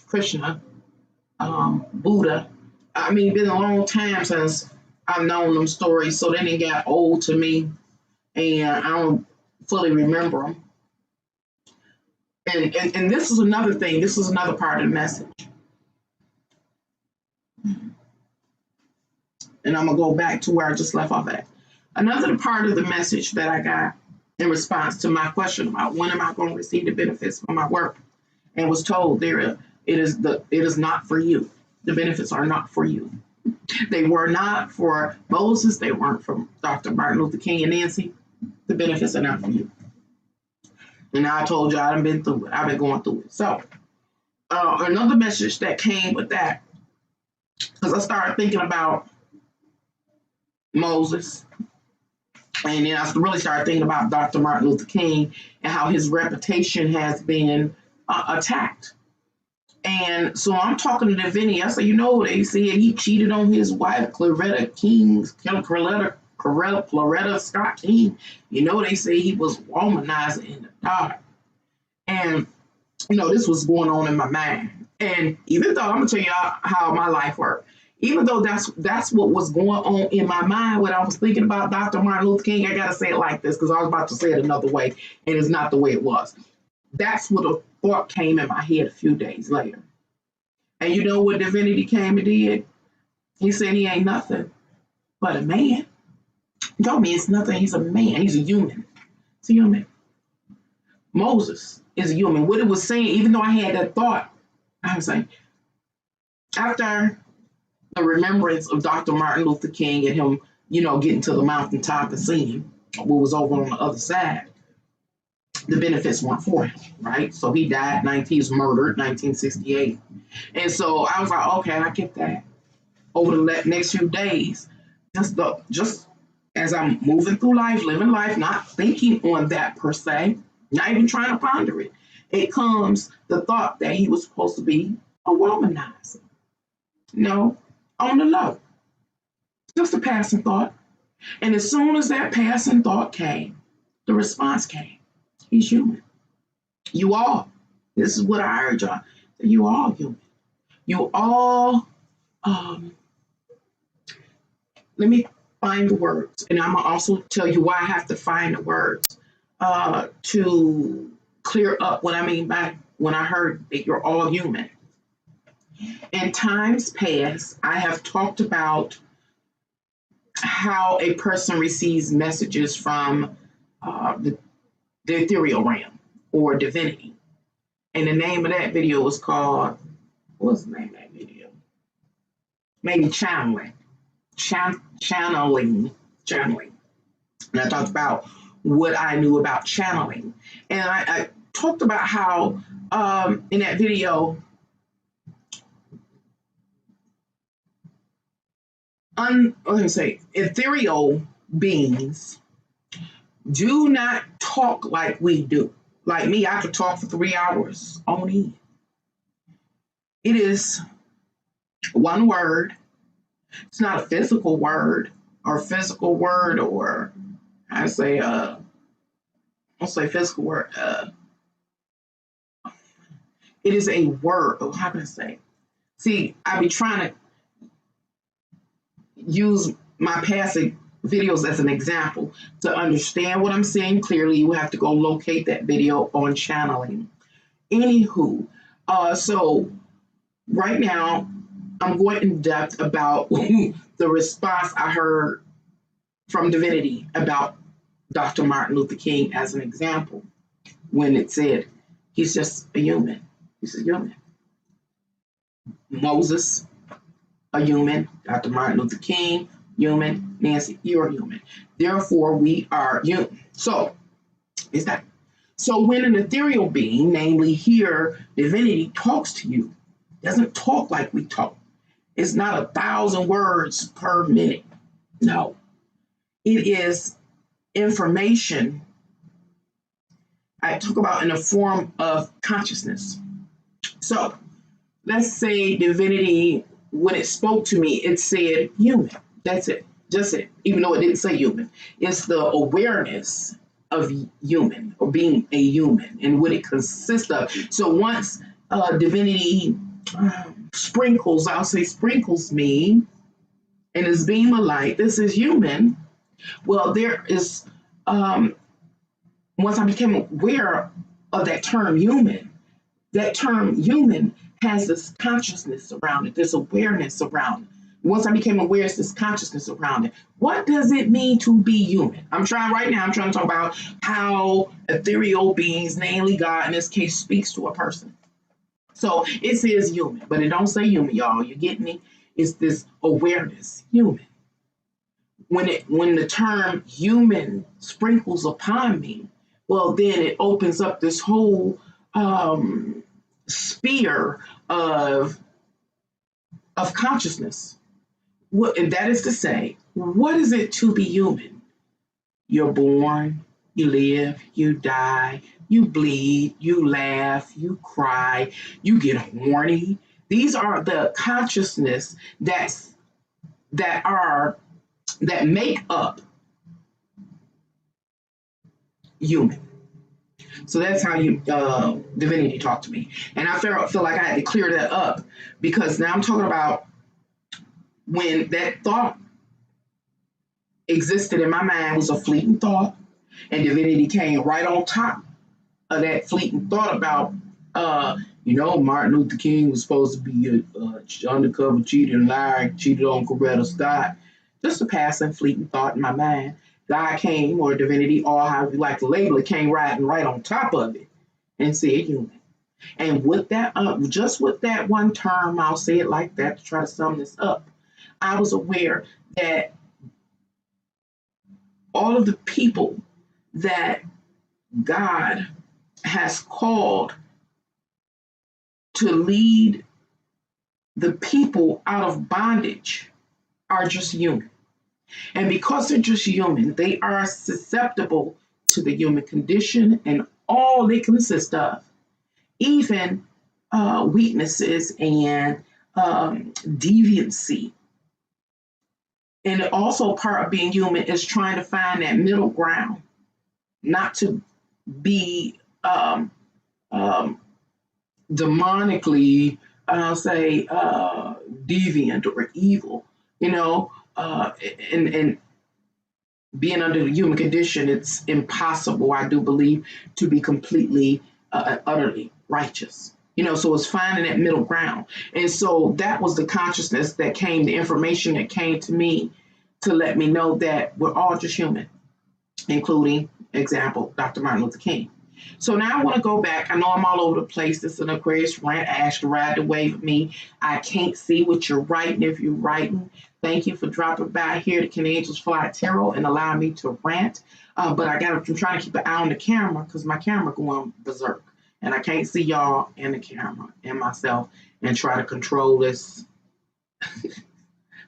Krishna, Buddha. I mean, it's been a long time since I've known them stories, so then they got old to me, and I don't fully remember them. And this is another thing. This is another part of the message. And I'm gonna go back to where I just left off at. Another part of the message that I got in response to my question about when am I going to receive the benefits from my work, and was told it is not for you. The benefits are not for you. They were not for Moses. They weren't for Dr. Martin Luther King and Nancy. The benefits are not for you. And I told you I've been through it. I've been going through it. So another message that came with that, because I started thinking about Moses, and then I really started thinking about Dr. Martin Luther King and how his reputation has been attacked. And so I'm talking to Divinity. I said, they said he cheated on his wife, Claretta Scott King. They say he was womanizing in the dark. And, this was going on in my mind. And even though I'm going to tell you how my life worked, even though that's what was going on in my mind when I was thinking about Dr. Martin Luther King, I got to say it like this because I was about to say it another way, and it's not the way it was. That's what a thought came in my head a few days later. And you know what Divinity came and did? He said he ain't nothing but a man. Don't mean it's nothing. He's a man. He's a human. He's a human. Moses is a human. What it was saying, even though I had that thought, I was saying, after the remembrance of Dr. Martin Luther King and him, getting to the mountaintop and seeing what was over on the other side, the benefits weren't for him, right? So he died, he was murdered, 1968. And so I was like, okay, I get that. Over the next few days, just as I'm moving through life, living life, not thinking on that per se, not even trying to ponder it, it comes the thought that he was supposed to be a womanizer. On the low. Just a passing thought. And as soon as that passing thought came, the response came. He's human. You all. This is what I urge y'all. You all human. You all, let me find the words. And I'm going to also tell you why I have to find the words to clear up what I mean by when I heard that you're all human. In times past, I have talked about how a person receives messages from the ethereal realm or divinity. And the name of that video was called, what's the name of that video? Maybe channeling. Channeling. And I talked about what I knew about channeling. And I talked about how in that video, ethereal beings do not talk like we do. Like me, I could talk for 3 hours on end. It is one word. It's not a physical word or I say physical word. It is a word. Oh, how can I say? See, I be trying to use my past videos as an example. To understand what I'm saying clearly, you have to go locate that video on channeling. Anywho, so right now, I'm going in depth about the response I heard from Divinity about Dr. Martin Luther King as an example when it said he's just a human. He's a human. Moses, a human. Dr. Martin Luther King, human. Nancy, you're a human. Therefore, we are human. So, is that? So when an ethereal being, namely here, Divinity, talks to you, doesn't talk like we talk. It's not 1,000 words per minute. No, it is information I talk about in the form of consciousness. So let's say divinity, when it spoke to me, it said human. That's it. Just it. Even though it didn't say human. It's the awareness of human or being a human and what it consists of. So once divinity sprinkles, I'll say sprinkles me in this beam of light, this is human. Well, there is, once I became aware of that term human has this consciousness around it, this awareness around it. Once I became aware, it's this consciousness around it. What does it mean to be human? I'm trying to talk about how ethereal beings, namely God in this case, speaks to a person. So it says human, but it don't say human, y'all. You get me? It's this awareness, human. When the term human sprinkles upon me, well, then it opens up this whole sphere of consciousness. And that is to say, what is it to be human? You're born, you live, you die, you bleed, you laugh, you cry, you get horny. These are the consciousness that make up human. So that's how divinity talked to me. And I feel like I had to clear that up because now I'm talking about when that thought existed in my mind was a fleeting thought, and divinity came right on top of that fleeting thought about, Martin Luther King was supposed to be an undercover cheater and liar, cheated on Coretta Scott. Just a passing fleeting thought in my mind. God came, or divinity, or however you like to label it, came right on top of it and said human. And with that, just with that one term, I'll say it like that to try to sum this up. I was aware that all of the people that God has called to lead the people out of bondage are just human. And because they're just human, they are susceptible to the human condition and all they consist of, even weaknesses and deviancy. And also part of being human is trying to find that middle ground, not to be demonically, I'll say, deviant or evil, and being under the human condition, it's impossible, I do believe, to be completely, utterly righteous. So it's finding that middle ground. And so that was the consciousness that came, the information that came to me to let me know that we're all just human, including, example, Dr. Martin Luther King. So now I want to go back. I know I'm all over the place. This is an Aquarius Rant. I asked you to ride the wave with me. I can't see what you're writing. If you're writing, thank you for dropping by here to Can Angels Fly Tarot and allow me to rant. But I'm trying to keep an eye on the camera because my camera going berserk. And I can't see y'all and the camera and myself and try to control this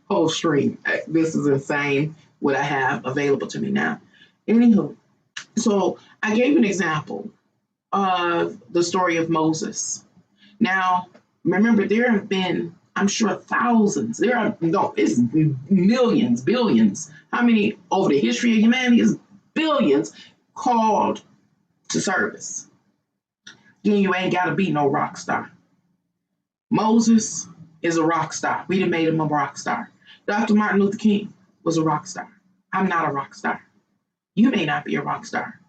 whole stream. This is insane what I have available to me now. Anywho, so I gave an example of the story of Moses. Now, remember, there have been, I'm sure, thousands. It's millions, billions. How many over the history of humanity is billions called to service? Then you ain't got to be no rock star. Moses is a rock star. We done made him a rock star. Dr. Martin Luther King was a rock star. I'm not a rock star. You may not be a rock star,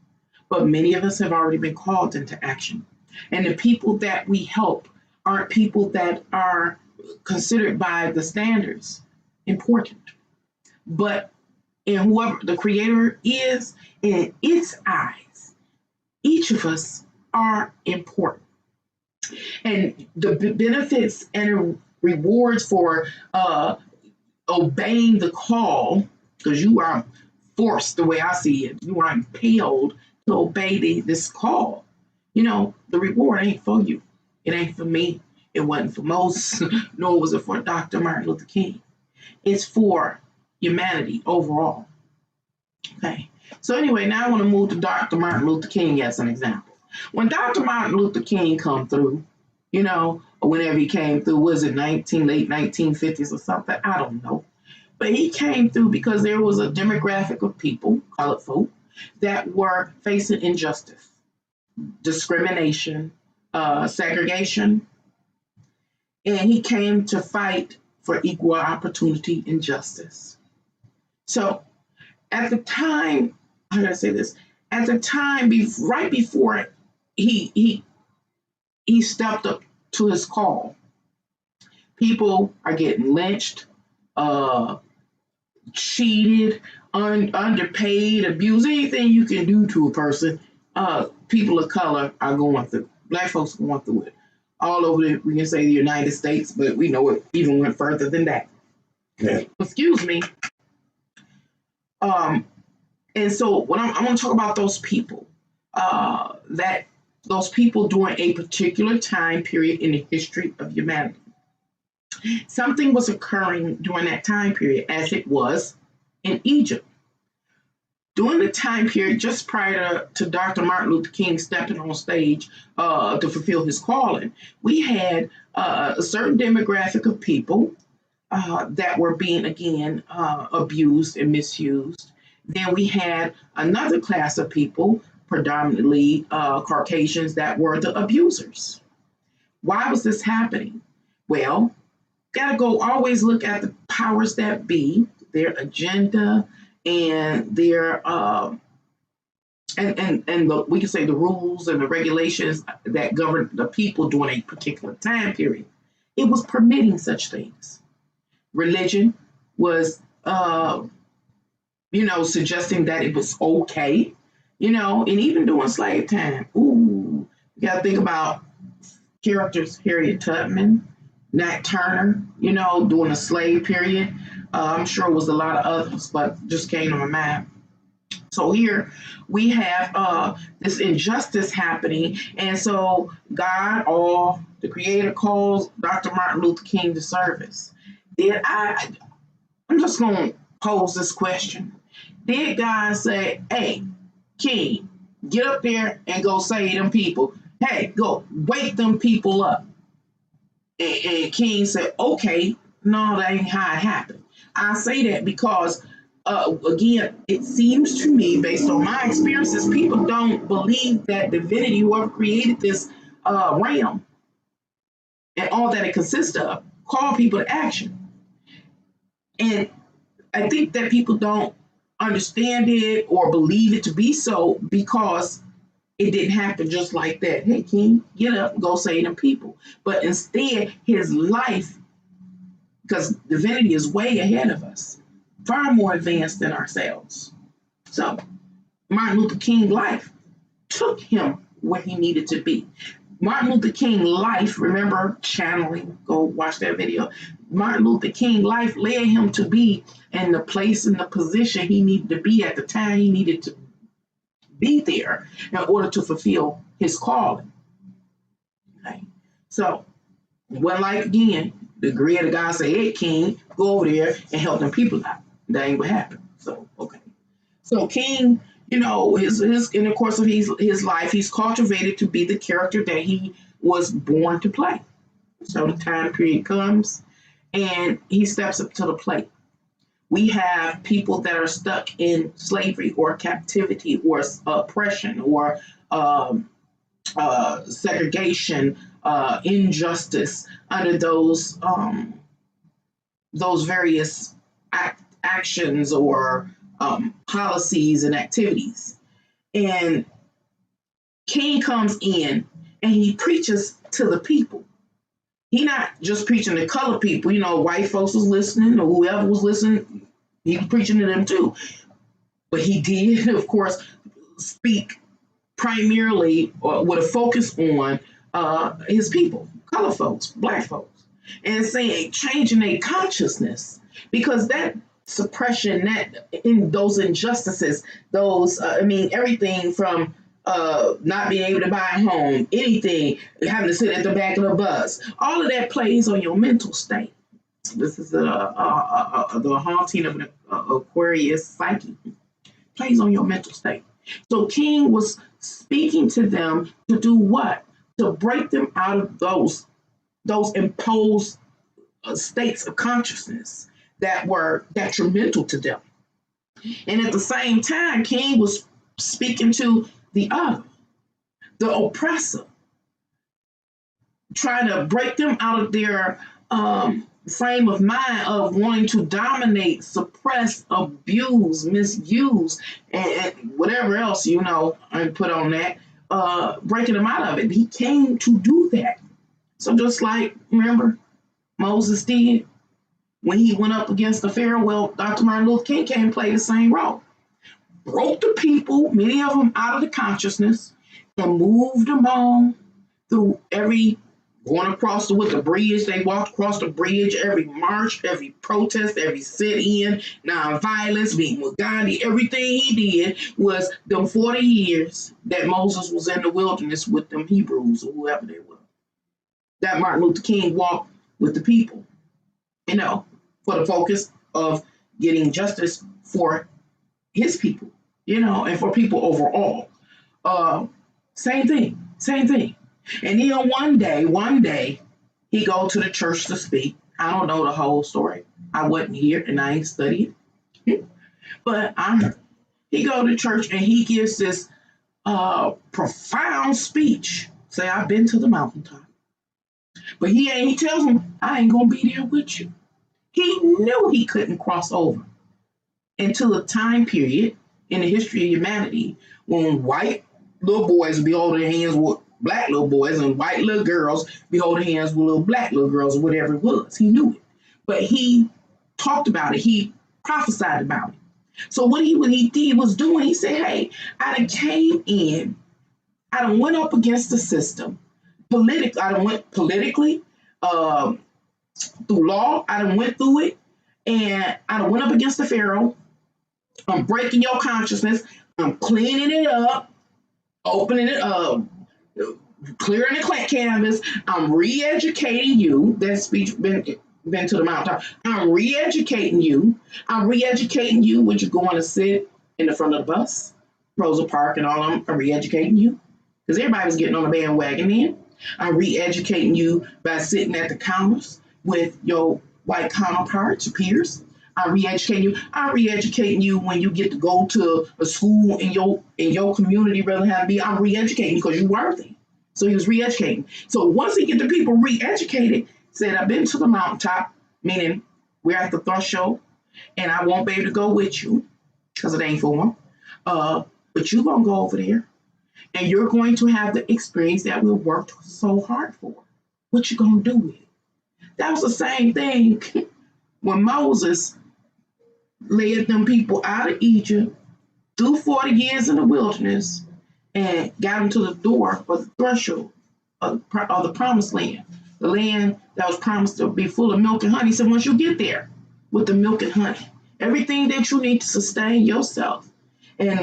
but many of us have already been called into action. And the people that we help aren't people that are considered by the standards important. But in whoever the creator is, in its eyes, each of us are important. And the benefits and rewards for obeying the call, because you are forced, the way I see it, you are impelled to obey this call. The reward ain't for you. It ain't for me. It wasn't for Moses, nor was it for Dr. Martin Luther King. It's for humanity overall. Okay. So anyway, now I want to move to Dr. Martin Luther King as an example. When Dr. Martin Luther King come through, whenever he came through, was it late 1950s or something? I don't know. But he came through because there was a demographic of people, colored folk, that were facing injustice, discrimination, segregation. And he came to fight for equal opportunity and justice. So at the time, how do I say this? At the time, right before he stepped up to his call, people are getting lynched, cheated, underpaid, abused, anything you can do to a person. People of color are going through. Black folks are going through it. All over we can say the United States, but we know it even went further than that. Okay. Excuse me. And so when I want to talk about those people, those people during a particular time period in the history of humanity. Something was occurring during that time period, as it was in Egypt. During the time period just prior to Dr. Martin Luther King stepping on stage to fulfill his calling, we had a certain demographic of people that were being, again, abused and misused. Then we had another class of people, predominantly Caucasians, that were the abusers. Why was this happening? Well, gotta go always look at the powers that be, their agenda, and their we can say the rules and the regulations that govern the people during a particular time period. It was permitting such things. Religion was suggesting that it was okay, and even during slave time. Ooh, you gotta think about characters, Harriet Tubman, Nat Turner, during the slave period. I'm sure it was a lot of others, but just came to my mind. So here we have this injustice happening. And so God, the Creator, calls Dr. Martin Luther King to service. I'm just going to pose this question. Did God say, hey, King, get up there and go save them people? Hey, go wake them people up. And King said, okay, no, that ain't how it happened. I say that because, again, it seems to me, based on my experiences, people don't believe that divinity, whoever created this realm and all that it consists of, call people to action. And I think that people don't understand it or believe it to be so because it didn't happen just like that. Hey, King, get up and go save them people. But instead, his life, because divinity is way ahead of us, far more advanced than ourselves. So Martin Luther King's life took him where he needed to be. Martin Luther King life, remember channeling, go watch that video. Martin Luther King life led him to be in the place and the position he needed to be at the time he needed to be there in order to fulfill his calling. Okay. So well, like again, the creator God say, hey, King, go over there and help them people out. That ain't what happened. So, okay. So King, in the course of his life, he's cultivated to be the character that he was born to play. So the time period comes and he steps up to the plate. We have people that are stuck in slavery or captivity or oppression or segregation, injustice under those various actions or policies and activities. And King comes in and he preaches to the people. He not just preaching to colored people, white folks was listening or whoever was listening, he was preaching to them too. But he did, of course, speak primarily with a focus on his people, colored folks, black folks, and saying, changing their consciousness, because that suppression, that in those injustices, those, everything from not being able to buy a home, anything, having to sit at the back of the bus. All of that plays on your mental state. This is the haunting of the Aquarius psyche. Plays on your mental state. So King was speaking to them to do what? To break them out of those imposed states of consciousness that were detrimental to them. And at the same time, King was speaking to the other, the oppressor, trying to break them out of their frame of mind of wanting to dominate, suppress, abuse, misuse, and whatever else, and put on that, breaking them out of it. He came to do that. So just like, remember, Moses did when he went up against the Pharaoh, well, Dr. Martin Luther King came and played the same role. Broke the people, many of them out of the consciousness, and moved them on through going across with the bridge. They walked across the bridge, every march, every protest, every sit-in, non-violence, meeting with Gandhi. Everything he did was them 40 years that Moses was in the wilderness with them Hebrews or whoever they were. That Martin Luther King walked with the people, for the focus of getting justice for his people, and for people overall. Same thing. And then one day, he go to the church to speak. I don't know the whole story. I wasn't here and I ain't studied it. But I heard. He go to church and he gives this profound speech. Say, I've been to the mountaintop. But he tells them, I ain't going to be there with you. He knew he couldn't cross over into a time period in the history of humanity when white little boys be holding hands with black little boys and white little girls be holding hands with little black little girls or whatever it was. He knew it. But he talked about it. He prophesied about it. So what he did was doing, he said, hey, I done came in, I done went up against the system. I done went politically, through law, I done went through it, and I done went up against the Pharaoh. I'm breaking your consciousness. I'm cleaning it up, opening it up, clearing the canvas. I'm re-educating you. That speech been to the mountaintop. I'm re-educating you. I'm re-educating you when you're going to sit in the front of the bus, Rosa Parks and all of them. I'm re-educating you because everybody was getting on the bandwagon then. I'm re-educating you by sitting at the counters with your white counterparts, your peers. I'm re-educating you. I'm re-educating you when you get to go to a school in your community rather than have to be. I'm re-educating you because you're worthy. So he was re-educating. So once he get the people re-educated, said, I've been to the mountaintop, meaning we're at the threshold, and I won't be able to go with you because it ain't for him. But you're going to go over there, and you're going to have the experience that we worked so hard for. What you going to do with it? That was the same thing when Moses led them people out of Egypt through 40 years in the wilderness and got them to the door or the threshold of the promised land, the land that was promised to be full of milk and honey. He said, once you get there with the milk and honey, everything that you need to sustain yourself in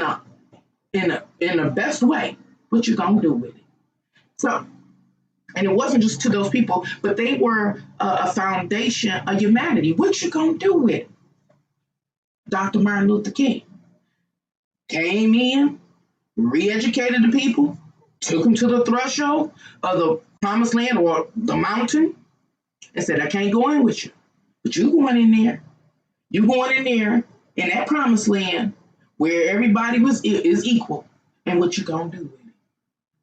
the best way, what you gonna do with it? So, and it wasn't just to those people, but they were a foundation of humanity. What you gonna do with it? Dr. Martin Luther King came in, re-educated the people, took them to the threshold of the promised land or the mountain, and said, I can't go in with you, but you going in there. You going in there in that promised land where everybody is equal. And what you gonna do with it?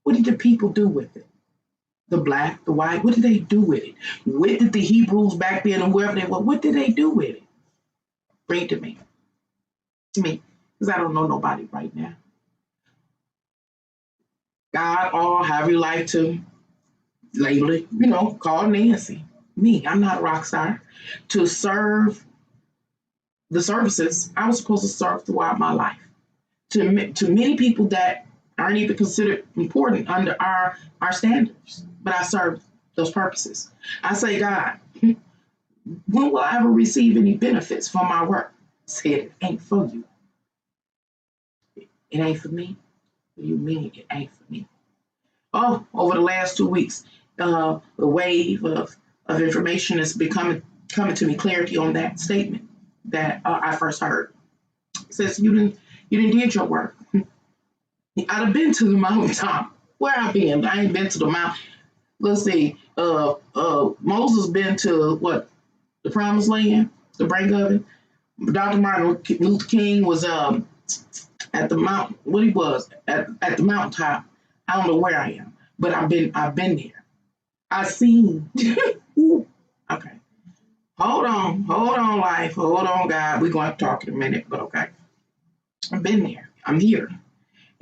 What did the people do with it? The black, the white, what did they do with it? What did the Hebrews back then and wherever they were, what did they do with it? Bring it to me. Because I don't know nobody right now. God, or however you like to label it, call Nancy. Me, I'm not a rock star. To serve the services I was supposed to serve throughout my life. To many people that aren't even considered important under our standards, but I serve those purposes. I say, God, when will I ever receive any benefits from my work? Said it ain't for you. It ain't for me. What do you mean it ain't for me? Oh, over the last 2 weeks, the wave of information is coming to me, clarity on that statement that I first heard. It says you didn't did your work. I'd have been to the mountaintop. Where I been? I ain't been to the mount. Let's see. Moses been to what? The promised land, the brink of it. Dr. Martin Luther King was at the mount. What he was at the mountaintop. I don't know where I am, but I've been there. I seen. Okay. Hold on, life. Hold on, God. We're going to talk in a minute, but okay. I've been there. I'm here.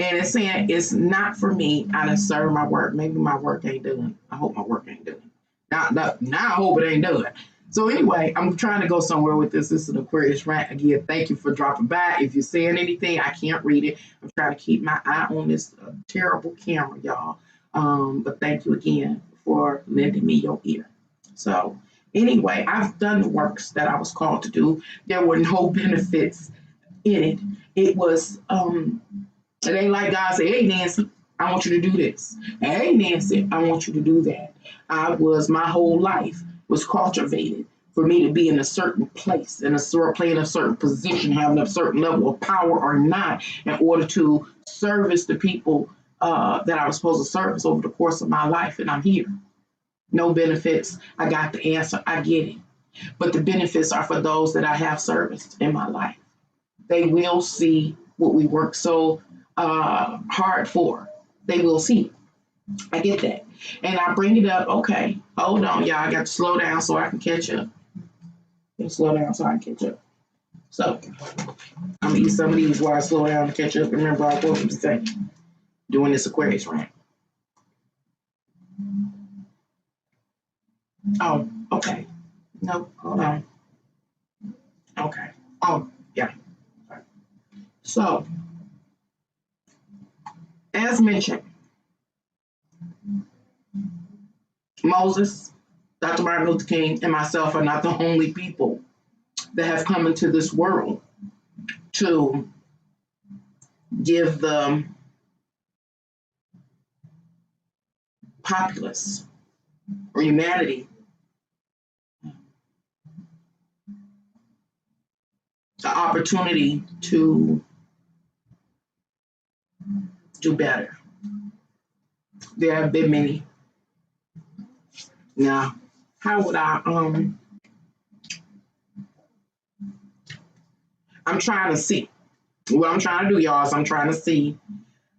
And it's saying it's not for me. I done served my work. Maybe my work ain't done. I hope my work ain't done. Now I hope it ain't done. So anyway, I'm trying to go somewhere with this. This is an Aquarius Rant. Again, thank you for dropping by. If you're saying anything, I can't read it. I'm trying to keep my eye on this terrible camera, y'all. But thank you again for lending me your ear. So anyway, I've done the works that I was called to do. There were no benefits in it. It was, it ain't like God said, hey, Nancy, I want you to do this. Hey, Nancy, I want you to do that. My whole life was cultivated for me to be in a certain place, playing a certain position, having a certain level of power or not, in order to service the people that I was supposed to service over the course of my life. And I'm here. No benefits. I got the answer. I get it. But the benefits are for those that I have serviced in my life. They will see what we work so hard for. They will see. I get that. And I bring it up. Okay, hold on, y'all. I got to slow down so I can catch up. Slow down so I can catch up. So I'm gonna eat some of these while I slow down to catch up. Remember, I was supposed to say doing this Aquarius rant. Oh, okay. No, hold on. Okay. Oh, yeah. So, as mentioned, Moses, Dr. Martin Luther King, and myself are not the only people that have come into this world to give the populace or humanity the opportunity to do better. There have been many. Now, how would I'm trying to see. What I'm trying to do, y'all, is I'm trying to see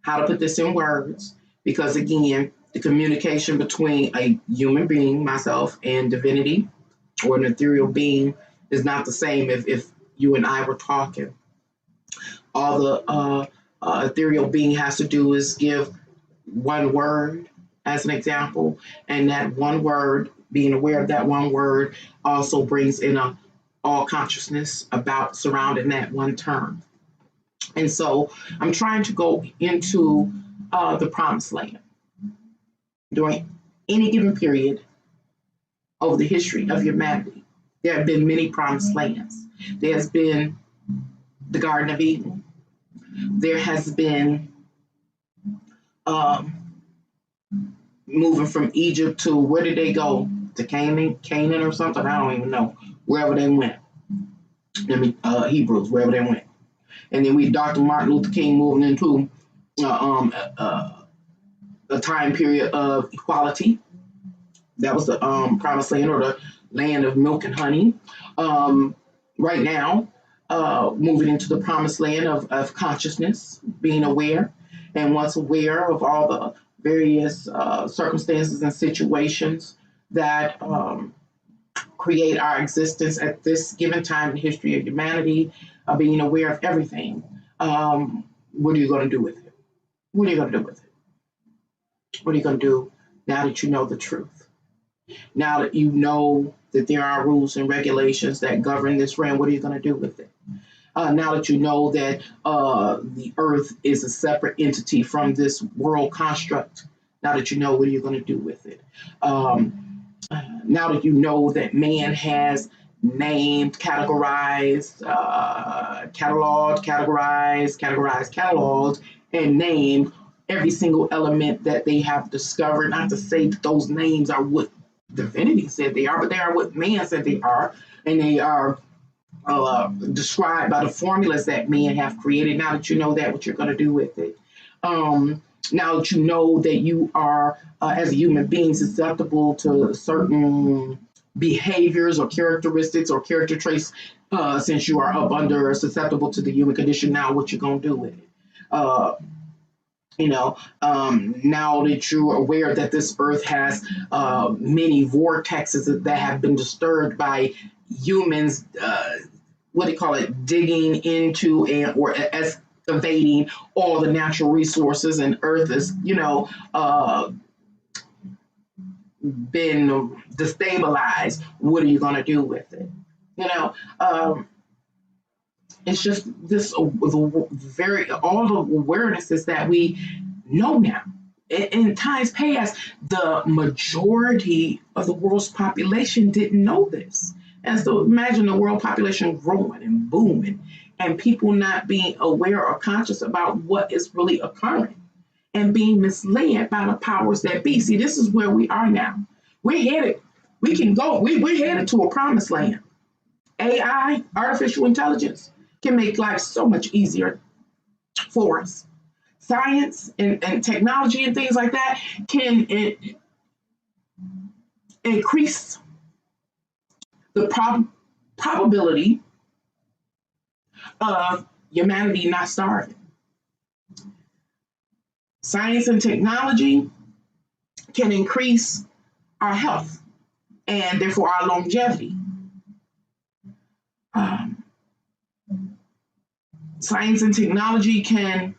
how to put this in words, because again, the communication between a human being, myself, and divinity or an ethereal being is not the same if you and I were talking. All the ethereal being has to do is give one word as an example, and that one word, being aware of that one word, also brings in all consciousness about surrounding that one term. And so I'm trying to go into the promised land during any given period over the history of humanity. There have been many promised lands. There's been the Garden of Eden. There has been moving from Egypt to, where did they go? To Canaan or something? I don't even know. Wherever they went. Hebrews, wherever they went. And then we Dr. Martin Luther King moving into a time period of equality. That was the promised land, or the land of milk and honey. Right now, moving into the promised land of consciousness, being aware. And once aware of all the various circumstances and situations that create our existence at this given time in the history of humanity, being aware of everything, what are you going to do with it? What are you going to do with it? What are you going to do now that you know the truth? Now that you know that there are rules and regulations that govern this realm, what are you going to do with it? Now that you know that the earth is a separate entity from this world construct, now that you know, what are you going to do with it? Now that you know that man has named, categorized, cataloged, and named every single element that they have discovered. Not to say that those names are what divinity said they are, but they are what man said they are, and they are described by the formulas that men have created. Now that you know that, what you're going to do with it. Now that you know that you are, as a human being, susceptible to certain behaviors or characteristics or character traits, since you are up under susceptible to the human condition, now what you're going to do with it. Now that you're aware that this earth has many vortexes that have been disturbed by humans, what do you call it, digging into or excavating all the natural resources, and earth is, been destabilized. What are you going to do with it? It's just this all the awarenesses that we know now. In times past, the majority of the world's population didn't know this. And so imagine the world population growing and booming, and people not being aware or conscious about what is really occurring, and being misled by the powers that be. See, this is where we are now. We're headed to a promised land. AI, artificial intelligence, can make life so much easier for us. Science and technology and things like that can increase the probability of humanity not starving. Science and technology can increase our health and therefore our longevity. Science and technology can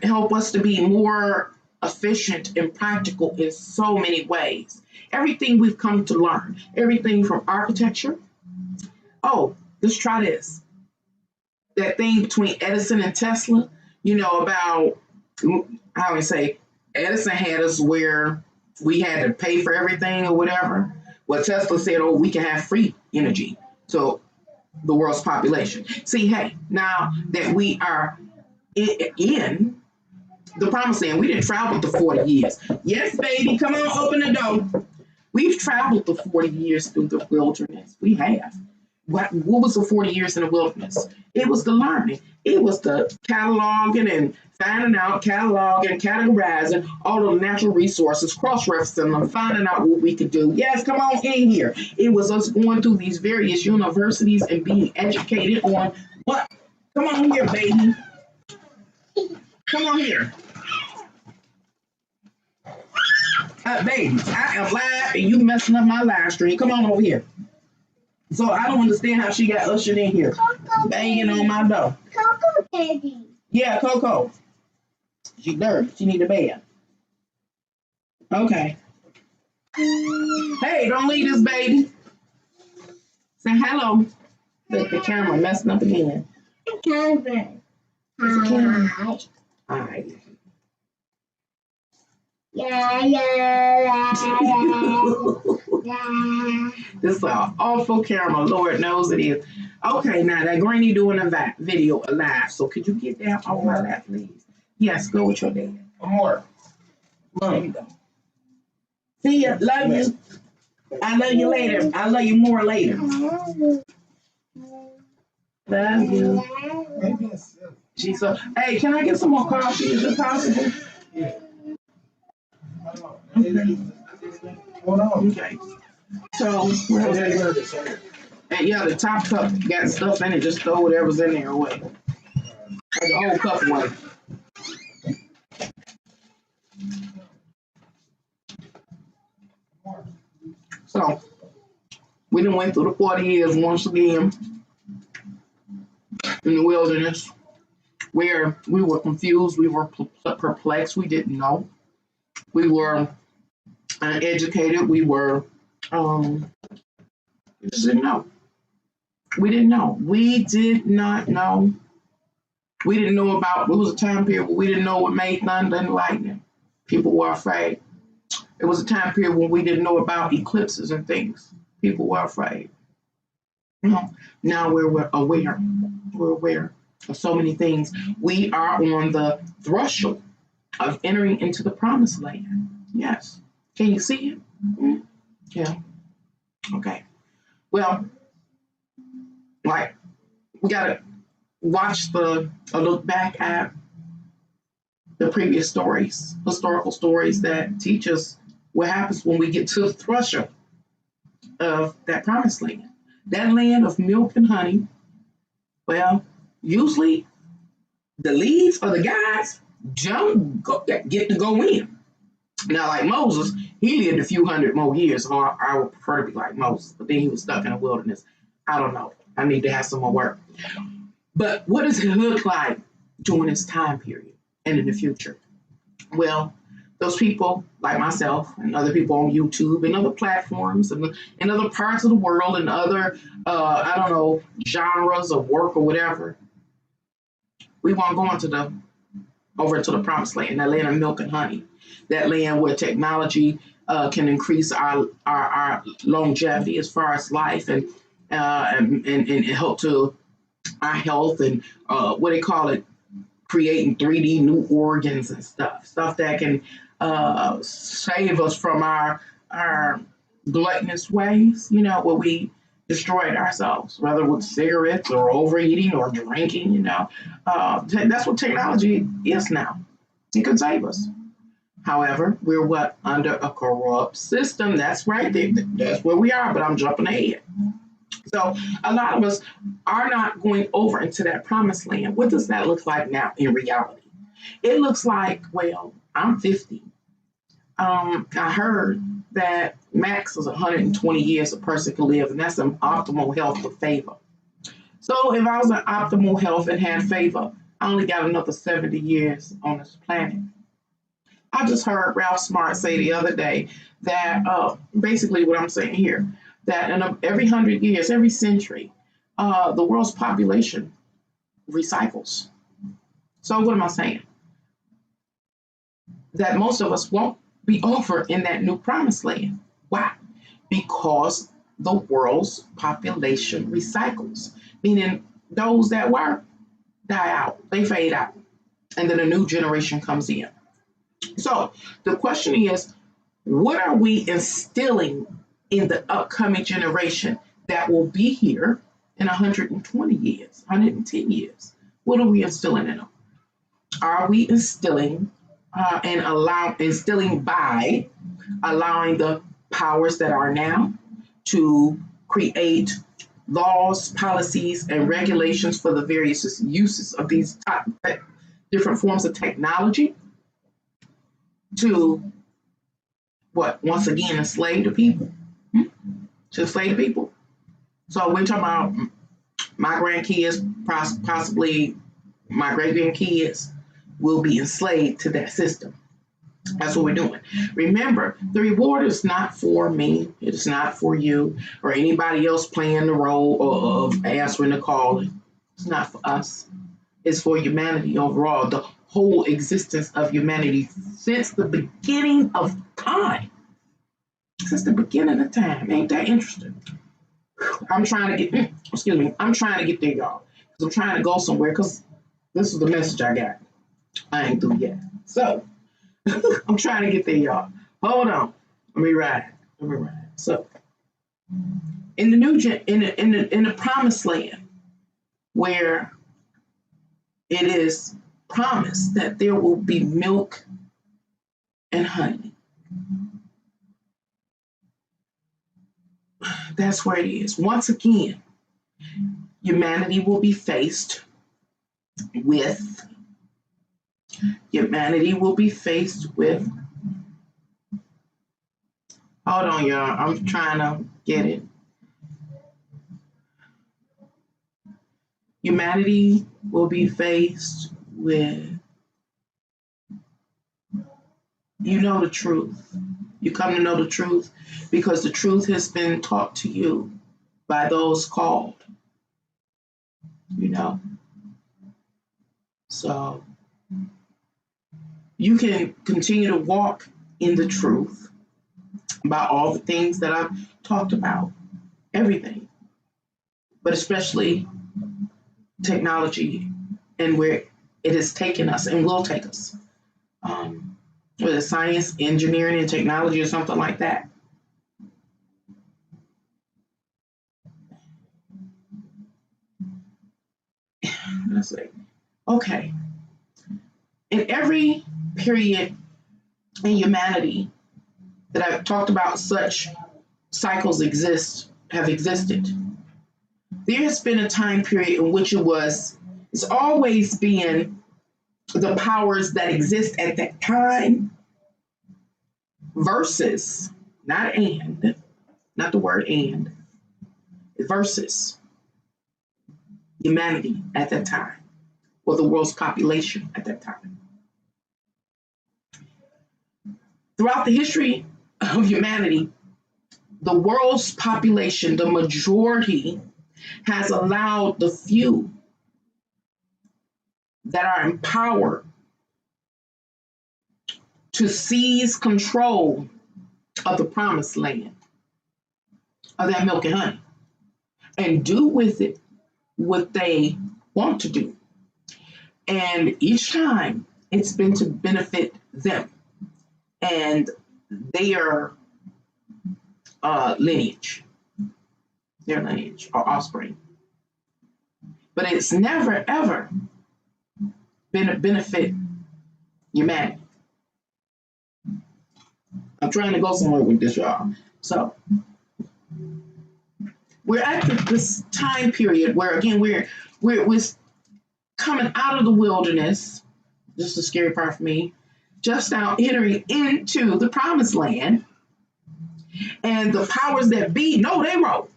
help us to be more efficient and practical in so many ways. Everything we've come to learn, everything from architecture. Oh, let's try this. That thing between Edison and Tesla, about, how I say, Edison had us where we had to pay for everything or whatever. Well, Tesla said, oh, we can have free energy. So the world's population. See, hey, now that we are in the promised land, we didn't travel to 40 years. Yes, baby, come on, open the door. We've traveled the 40 years through the wilderness. We have. What was the 40 years in the wilderness? It was the learning. It was the cataloging and finding out, cataloging, categorizing all the natural resources, cross-referencing them, finding out what we could do. Yes, come on in here. It was us going through these various universities and being educated on what? Come on here, baby. Come on here. Baby, I am live and you messing up my live stream. Come on over here. So I don't understand how she got ushered in here, banging on my door. Coco, baby. Yeah, Coco. She dirty. She need a bath. Okay. Hey, don't leave this baby. Say hello. Look, the camera messing up again. Camera. It's a camera. Hi. Yeah. This is an awful camera. Lord knows it is. Okay, now that granny doing a video live. So could you get down on my lap, please? Yes, go with your dad. One more. There you go. See ya. Love you. I love you later. I love you more later. Love you. She's so. Hey, can I get some more coffee? Is it possible? Yeah. Okay. Hold on. Okay. So, and yeah, the top cup got stuff in it. Just throw whatever's in there away. The whole cup away. So, we done went through the 40 years once again in the wilderness, where we were confused, we were perplexed, we didn't know. We were uneducated, we were, just didn't know. We didn't know. We did not know. We didn't know about, it was a time period where we didn't know what made thunder and lightning. People were afraid. It was a time period when we didn't know about eclipses and things. People were afraid. Now we're aware. We're aware of so many things. We are on the threshold of entering into the promised land. Yes. Can you see it? Mm. Yeah. Okay. Well, like, we got to look back at the previous stories, historical stories that teach us what happens when we get to the threshold of that promised land. That land of milk and honey. Well, usually the leads or the guys get to go in. Now, like Moses, he lived a few hundred more years, so I would prefer to be like Moses, but then he was stuck in the wilderness. I don't know. I need to have some more work. But what does it look like during this time period and in the future? Well, those people like myself and other people on YouTube and other platforms and in other parts of the world and other, I don't know, genres of work or whatever, we want to go over into the promised land, that land of milk and honey, that land where technology can increase our longevity as far as life and help to our health and what they call it, creating 3D new organs and stuff that can save us from our gluttonous ways, where we destroyed ourselves, whether with cigarettes or overeating or drinking, that's what technology is now. It can save us. However, we're under a corrupt system. That's right. That's where we are, but I'm jumping ahead. So a lot of us are not going over into that promised land. What does that look like now in reality? It looks like, well, I'm 50. I heard that max is 120 years a person can live, and that's an optimal health with favor. So if I was in optimal health and had favor, I only got another 70 years on this planet. I just heard Ralph Smart say the other day that basically what I'm saying here, that in every 100 years, every century, the world's population recycles. So what am I saying? That most of us won't be over in that new promised land. Why? Because the world's population recycles, meaning those that were die out, they fade out, and then a new generation comes in. So the question is, what are we instilling in the upcoming generation that will be here in 120 years, 110 years? What are we instilling in them? Are we instilling instilling by allowing the powers that are now to create laws, policies, and regulations for the various uses of these different forms of technology to once again enslave the people? To enslave the people. So we're talking about my grandkids, possibly my great grandkids will be enslaved to that system. That's what we're doing. Remember, the reward is not for me. It is not for you or anybody else playing the role of answering the call. It's not for us. It's for humanity overall, the whole existence of humanity since the beginning of time. Since the beginning of time. Ain't that interesting? I'm trying to get, I'm trying to get there, y'all. Because I'm trying to go somewhere because this is the message I got. I ain't through yet. So, I'm trying to get there, y'all. Hold on. Let me ride. So, in the promised land, where it is promised that there will be milk and honey. That's where it is. Once again, humanity will be faced with hold on, y'all. I'm trying to get it. Humanity will be faced with, the truth. You come to know the truth because the truth has been taught to you by those called, So you can continue to walk in the truth about all the things that I've talked about, everything, but especially technology and where it has taken us and will take us. Was it science, engineering, and technology, or something like that? Let's see. Okay. In every period in humanity that I've talked about, such cycles have existed. There has been a time period in which it's always been the powers that exist at that time versus, not the word and, versus humanity at that time, or the world's population at that time. Throughout the history of humanity, the world's population, the majority, has allowed the few that are in power to seize control of the promised land, of that milk and honey, and do with it what they want to do. And each time it's been to benefit them and their lineage or offspring. But it's never, ever been a benefit humanity. I'm trying to go somewhere with this, y'all. So we're at this time period where, again, we're coming out of the wilderness. This is the scary part for me. Just now entering into the promised land. And the powers that be know their role.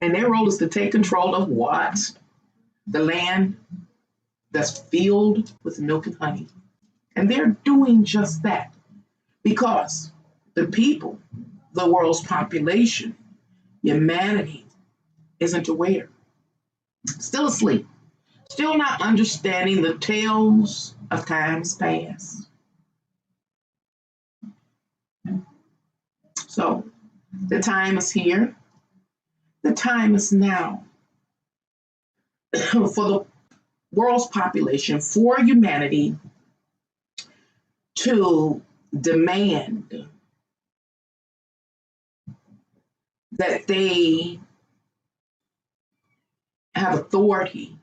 And their role is to take control of what? The land that's filled with milk and honey. And they're doing just that because the people, the world's population, humanity, isn't aware. Still asleep. Still not understanding the tales of times past. So the time is here. The time is now for the world's population, for humanity to demand that they have authority.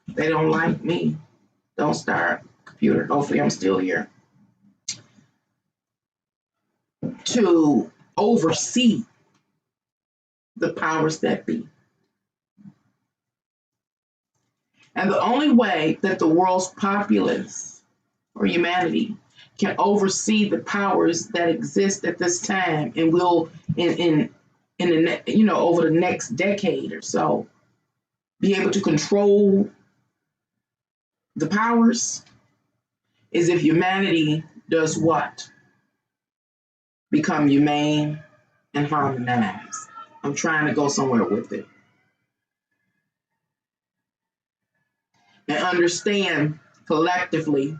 They don't like me. Don't start, computer. Hopefully I'm still here. To oversee the powers that be. And the only way that the world's populace or humanity can oversee the powers that exist at this time and will in the over the next decade or so be able to control the powers is if humanity does what? Become humane and harmonize. I'm trying to go somewhere with it. And understand collectively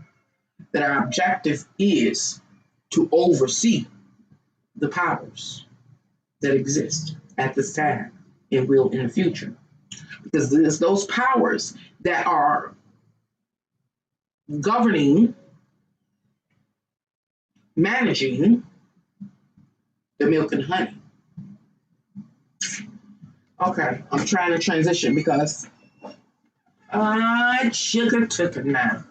that our objective is to oversee the powers that exist at this time and will in the future. Because it's those powers that are governing, managing the milk and honey. Okay, I'm trying to transition because sugar took it now.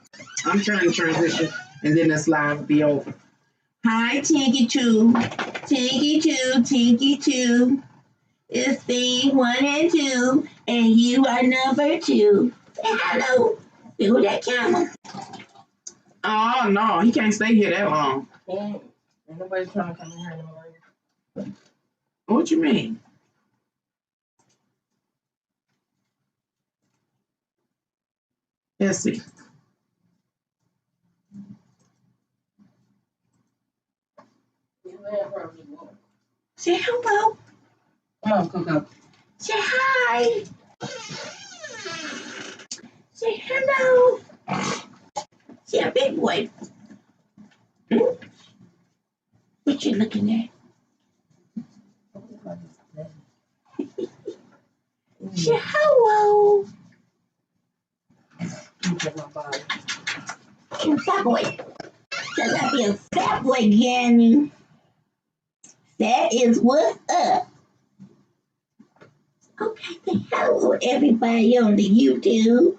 I'm trying to transition and then this live will be over. Hi, Tinky Two. Tinky Two, Tinky Two. It's thing 1 and 2, and you are number 2. Say hello. Do that camera. Oh, no, he can't stay here that long. Ain't nobody trying to come in here anymore. What you mean? Let's see. Say hello. Come on, Coco. Say hi. Say hello. Say a big boy. What you looking at? Say hello. Look at my body. Bad boy. your fat boy, Granny. That is what's up. Okay, then hello everybody on the YouTube.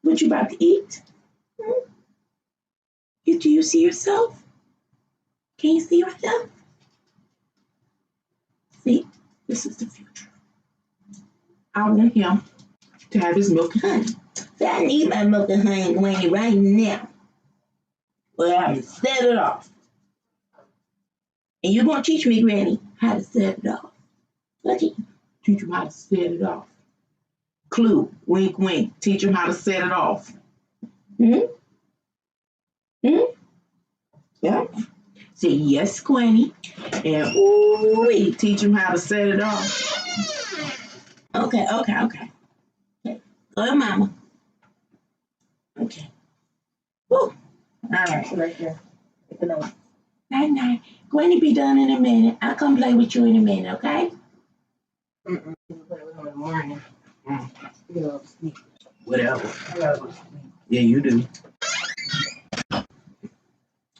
What you about to eat? Do you see yourself? Can you see yourself? See, this is the future. I want him to have his milk and honey. So I need my milk and honey, Granny, right now. Well, I'm going to set it off. And you're going to teach me, Granny, how to set it off. Okay. Teach him how to set it off. Clue, wink, wink. Teach him how to set it off. Yeah. Say yes, Granny. And ooh, teach him how to set it off. Okay. Go to Mama. Okay. Woo. All right. Right there. Take a note. Night. Granny be done in a minute. I'll come play with you in a minute, okay? You play with him in the morning. You go to sleep. Whatever. I gotta go to sleep. Yeah, you do.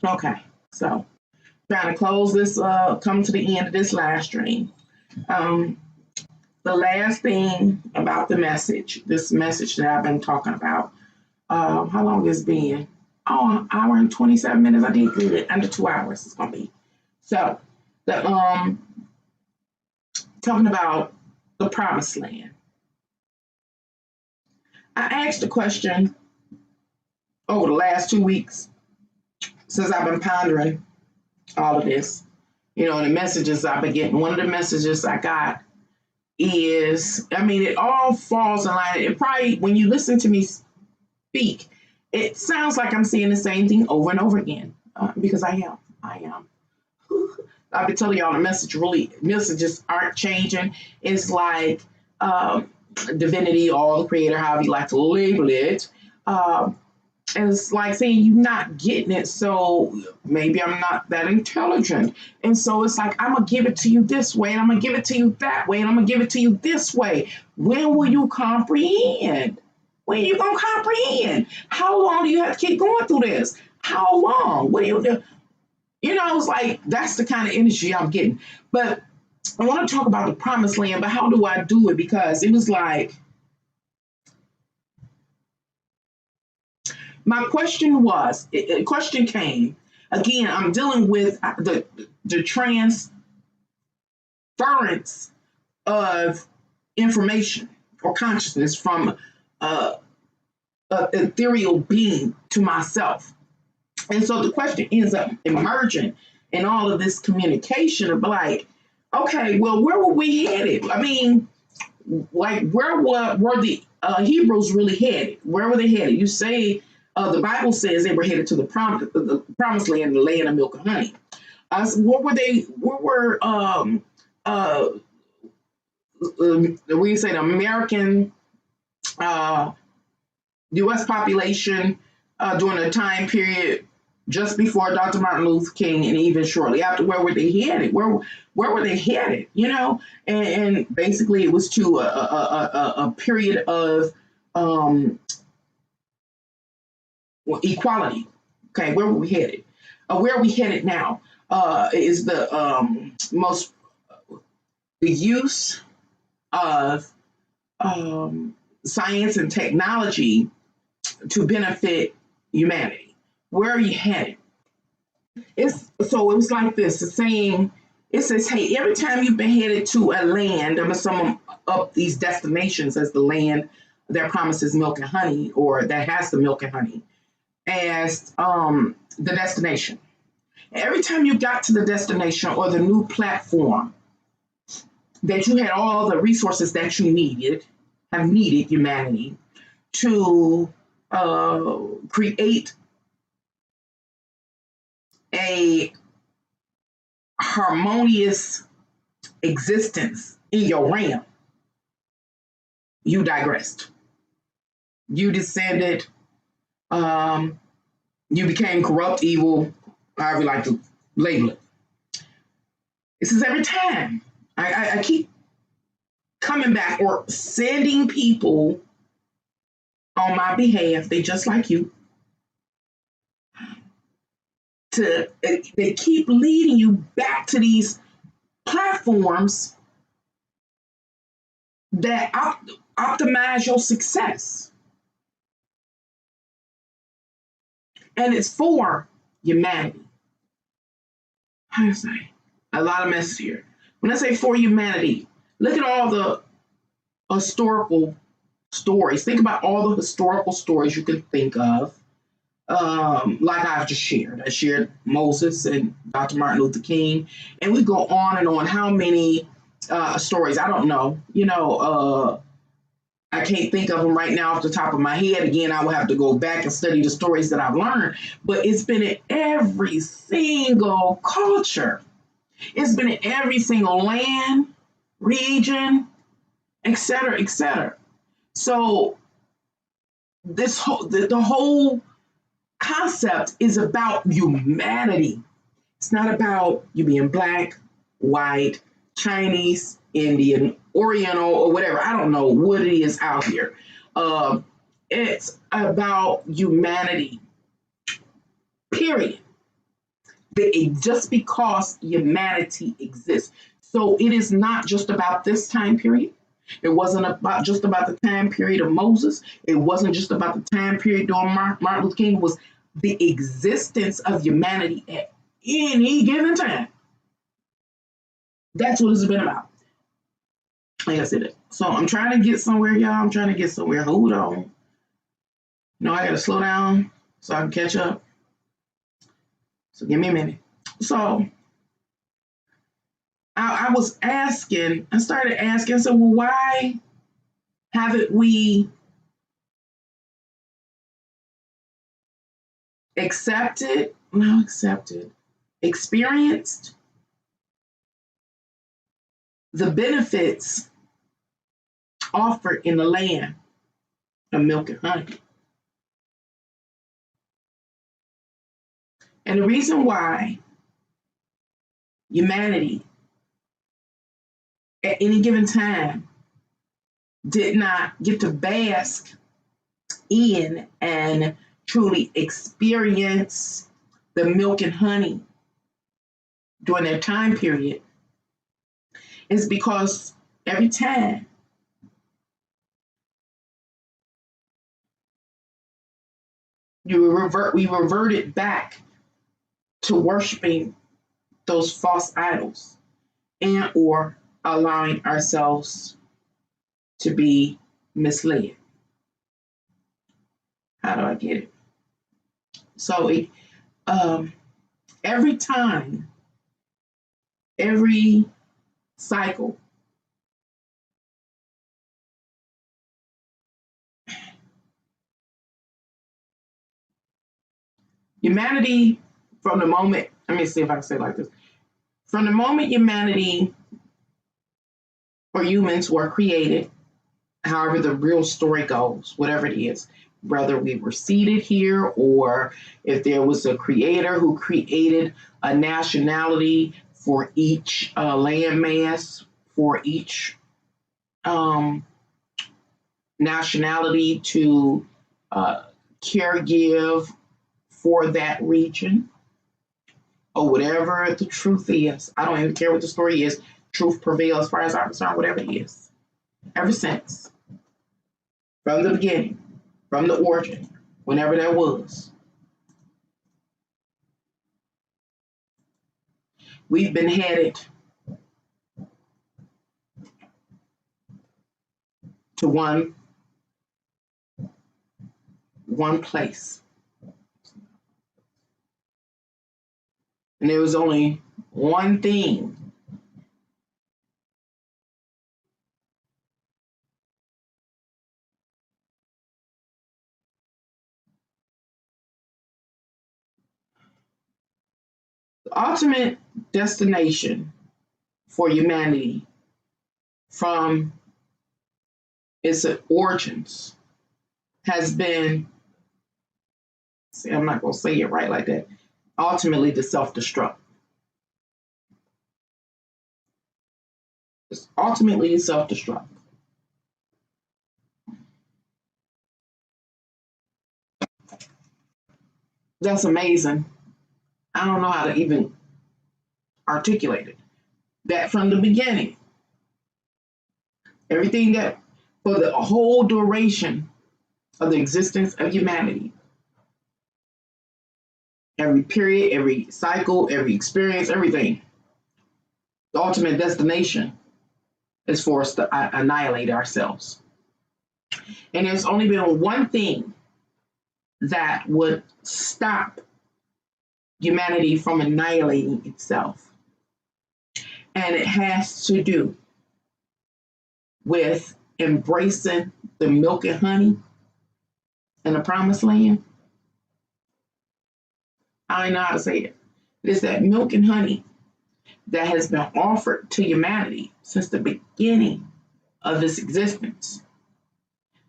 Okay, so trying to close this, come to the end of this live stream. The last thing about the message, this message that I've been talking about, how long has it been? Oh, an hour and 27 minutes. I did good. Under 2 hours it's gonna be. So the talking about the promised land. I asked a question over the last 2 weeks since I've been pondering all of this. You know, the messages I've been getting. One of the messages I got is, I mean, it all falls in line. It probably, when you listen to me speak, it sounds like I'm saying the same thing over and over again, because I am. I've been telling y'all the messages aren't changing. It's like divinity or the creator, however you like to label it. And it's like saying you're not getting it, so maybe I'm not that intelligent. And so it's like, I'm going to give it to you this way, and I'm going to give it to you that way, and I'm going to give it to you this way. When will you comprehend? When are you going to comprehend? How long do you have to keep going through this? How long? What do you do? You know, it's like, that's the kind of energy I'm getting. But I want to talk about the promised land, but how do I do it? Because it was like, my question was, a question came, again, I'm dealing with the transference of information or consciousness from an ethereal being to myself. And so the question ends up emerging in all of this communication of like, okay, well, where were we headed? I mean, like, where were the Hebrews really headed? Where were they headed? You say, the Bible says they were headed to the promised land, the land of milk and honey. So what were they? What were we say the American U.S. population during the time period just before Dr. Martin Luther King and even shortly after? Where were they headed? Where were they headed? You know, and basically it was to a period of equality. Okay, where were we headed? Where are we headed now? Is the use of science and technology to benefit humanity. Where are you headed? It was like this. It's saying, it says, hey, every time you've been headed to a land, I'm going to sum up these destinations as the land that promises milk and honey, or that has the milk and honey, as the destination. Every time you got to the destination or the new platform, that you had all the resources that you needed, humanity, to create a harmonious existence in your realm, you digressed. You descended, you became corrupt, evil, however you like to label it. This is every time. I keep coming back or sending people on my behalf. They just like you. They keep leading you back to these platforms that optimize your success. And it's for humanity. How do you say? A lot of mess here. When I say for humanity, look at all the historical stories. Think about all the historical stories you can think of. Like I've just shared. I shared Moses and Dr. Martin Luther King, and we go on and on. How many stories? I don't know. I can't think of them right now off the top of my head. Again, I will have to go back and study the stories that I've learned, but it's been in every single culture. It's been in every single land, region, et cetera, et cetera. So the whole concept is about humanity. It's not about you being black, white, Chinese, Indian, Oriental, or whatever. I don't know what it is out here. It's about humanity, period. Just because humanity exists. So it is not just about this time period. It wasn't just about the time period of Moses. It wasn't just about the time period during Martin Luther King. It was the existence of humanity at any given time. That's what it's been about. Like I said, so I'm trying to get somewhere, y'all. I'm trying to get somewhere. Hold on. No, I got to slow down so I can catch up. So give me a minute. So I started asking, so well, why haven't we experienced the benefits offered in the land of milk and honey? And the reason why humanity at any given time did not get to bask in and truly experience the milk and honey during their time period is because every time we reverted back to worshiping those false idols and or allowing ourselves to be misled. How do I get it? So every time, every cycle, humanity, from the moment, let me see if I can say it like this. From the moment humanity or humans were created, however the real story goes, whatever it is, whether we were seated here or if there was a creator who created a nationality for each landmass, for each nationality to care give for that region, or whatever the truth is. I don't even care what the story is. Truth prevails as far as I'm concerned, whatever it is. Ever since, from the beginning, from the origin, whenever that was, we've been headed to one place. And there was only one thing the ultimate destination for humanity from its origins has been, see, I'm not going to say it right like that, ultimately to self-destruct. It's ultimately to self-destruct. That's amazing. I don't know how to even articulate it. That from the beginning, everything that for the whole duration of the existence of humanity, every period, every cycle, every experience, everything, the ultimate destination is for us to annihilate ourselves. And there's only been one thing that would stop humanity from annihilating itself. And it has to do with embracing the milk and honey in the promised land. I don't know how to say it. It is that milk and honey that has been offered to humanity since the beginning of its existence.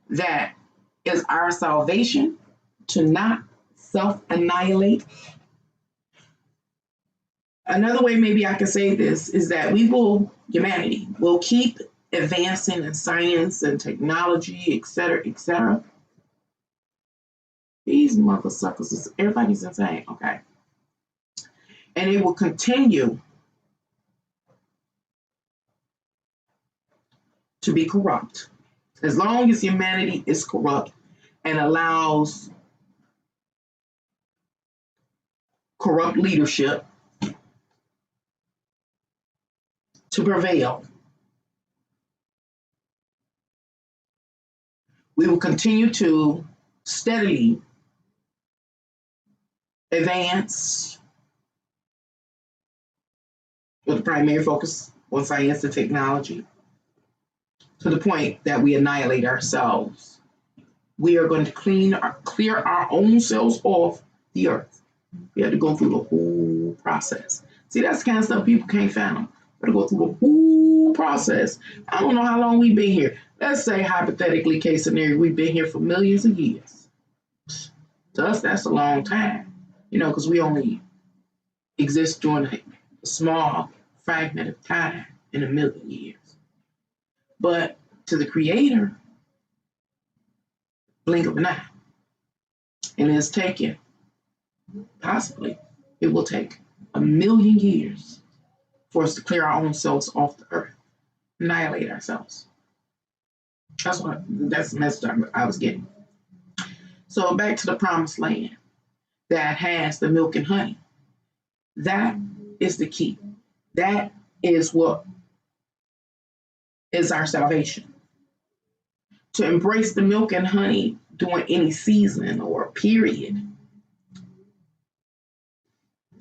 That is our salvation to not self-annihilate. Another way maybe I could say this is that humanity will keep advancing in science and technology, etc., etc. These mother suckers, everybody's insane, okay? And it will continue to be corrupt. As long as humanity is corrupt and allows corrupt leadership to prevail, we will continue to steadily advance with a primary focus on science and technology to the point that we annihilate ourselves. We are going to clear our own selves off the earth. We have to go through the whole process. See, that's the kind of stuff people can't fathom. We have to go through the whole process. I don't know how long we've been here. Let's say, hypothetically, case scenario, we've been here for millions of years. To us, that's a long time, because we only exist during a small fragment of time in a million years. But to the Creator, blink of an eye. And it's taken, possibly, it will take 1,000,000 years for us to clear our own selves off the earth, annihilate ourselves. That's the message I was getting. So back to the promised land that has the milk and honey. That is the key. That is what is our salvation. To embrace the milk and honey during any season or period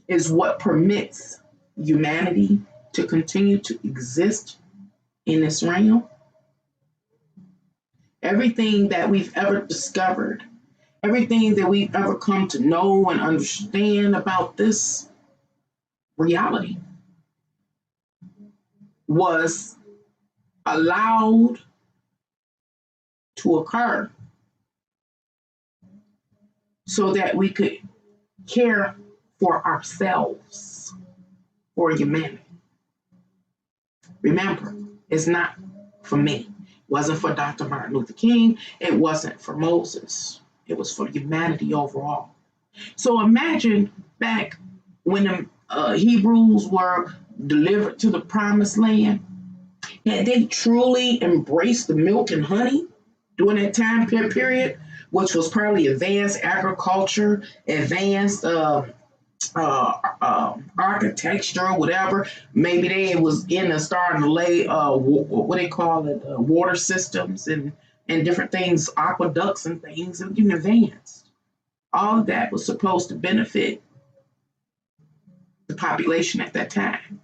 is what permits humanity to continue to exist in this realm. Everything that we've ever discovered, everything that we've ever come to know and understand about this reality was allowed to occur so that we could care for ourselves, for humanity. Remember, it's not for me. It wasn't for Dr. Martin Luther King. It wasn't for Moses. It was for humanity overall. So imagine back when the Hebrews were delivered to the promised land. Had they truly embraced the milk and honey during that time period, which was probably advanced agriculture, advanced architecture, whatever. Maybe they was starting to lay what they call it, water systems and different things, aqueducts and things, and getting advanced. All of that was supposed to benefit the population at that time.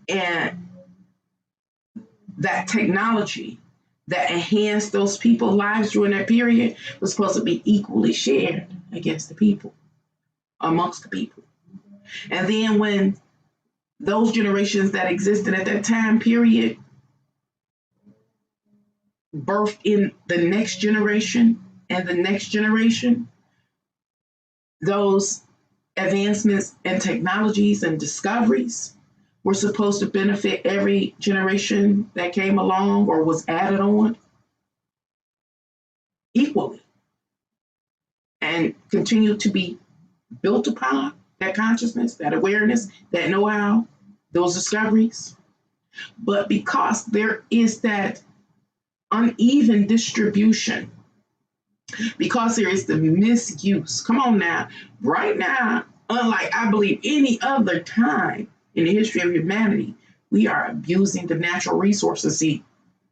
And that technology that enhanced those people's lives during that period was supposed to be equally shared amongst the people. And then when those generations that existed at that time period birthed in the next generation and the next generation, those advancements in technologies and discoveries were supposed to benefit every generation that came along or was added on equally. and continue to be built upon that consciousness, that awareness, that know-how, those discoveries. But because there is that uneven distribution, because there is the misuse, come on now, right now, unlike I believe any other time in the history of humanity, we are abusing the natural resources. See,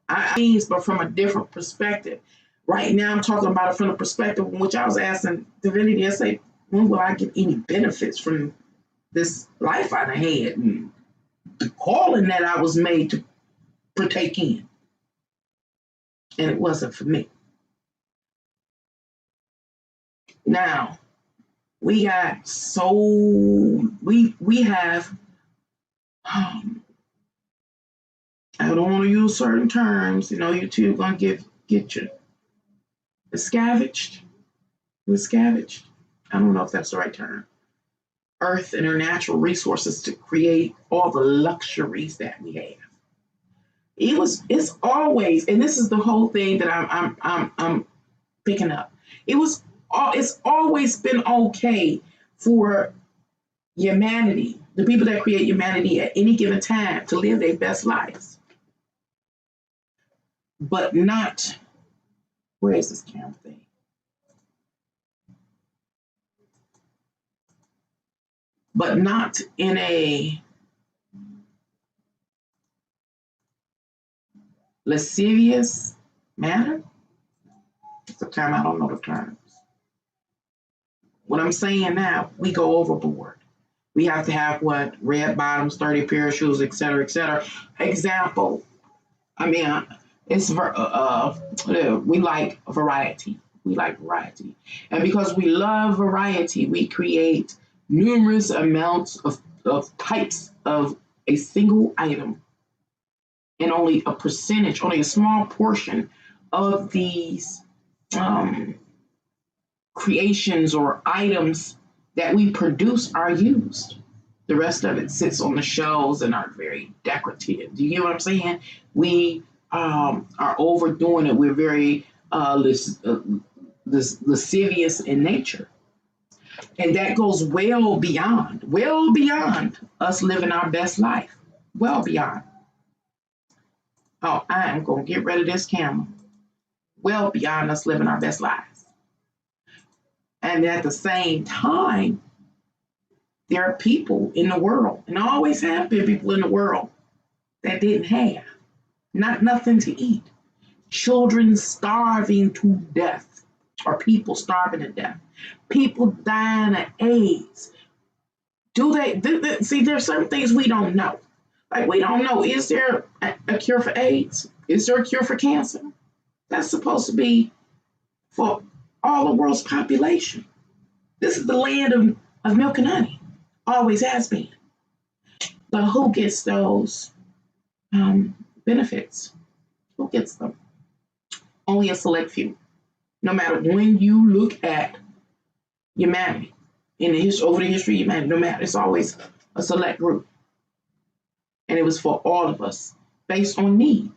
but from a different perspective. Right now, I'm talking about it from the perspective in which I was asking divinity, I say, when will I get any benefits from this life I had and the calling that I was made to partake in? And it wasn't for me. Now, we got we have, I don't want to use certain terms, YouTube gonna get you. Scavenged. We're scavenged. I don't know if that's the right term. Earth and her natural resources to create all the luxuries that we have. It's always, and this is the whole thing that I'm picking up. It's always been okay for humanity, the people that create humanity at any given time, to live their best lives. But not, where is this camera thing? But not in a lascivious manner. Sometimes I don't know the terms. What I'm saying now, we go overboard. We have to have what? Red bottoms, 30 pair of shoes, et cetera, et cetera. Example, we like variety. We like variety. And because we love variety, we create numerous amounts of types of a single item. And only a percentage, only a small portion of these creations or items that we produce are used. The rest of it sits on the shelves and are very decorative. Do you get what I'm saying? We are overdoing it. We're very lascivious in nature. And that goes well beyond us living our best life. Well beyond. Oh, I am going to get rid of this camera. Well beyond us living our best lives. And at the same time, there are people in the world, and always have been people in the world, that didn't have nothing to eat. Children starving to death, or people starving to death. People dying of AIDS. See, there's some things we don't know. Like, we don't know, is there a cure for AIDS? Is there a cure for cancer? That's supposed to be for all the world's population. This is the land of milk and honey. Always has been. But who gets those benefits? Who gets them? Only a select few. No matter when you look at humanity, over the history of humanity, no matter, it's always a select group. And it was for all of us, based on need.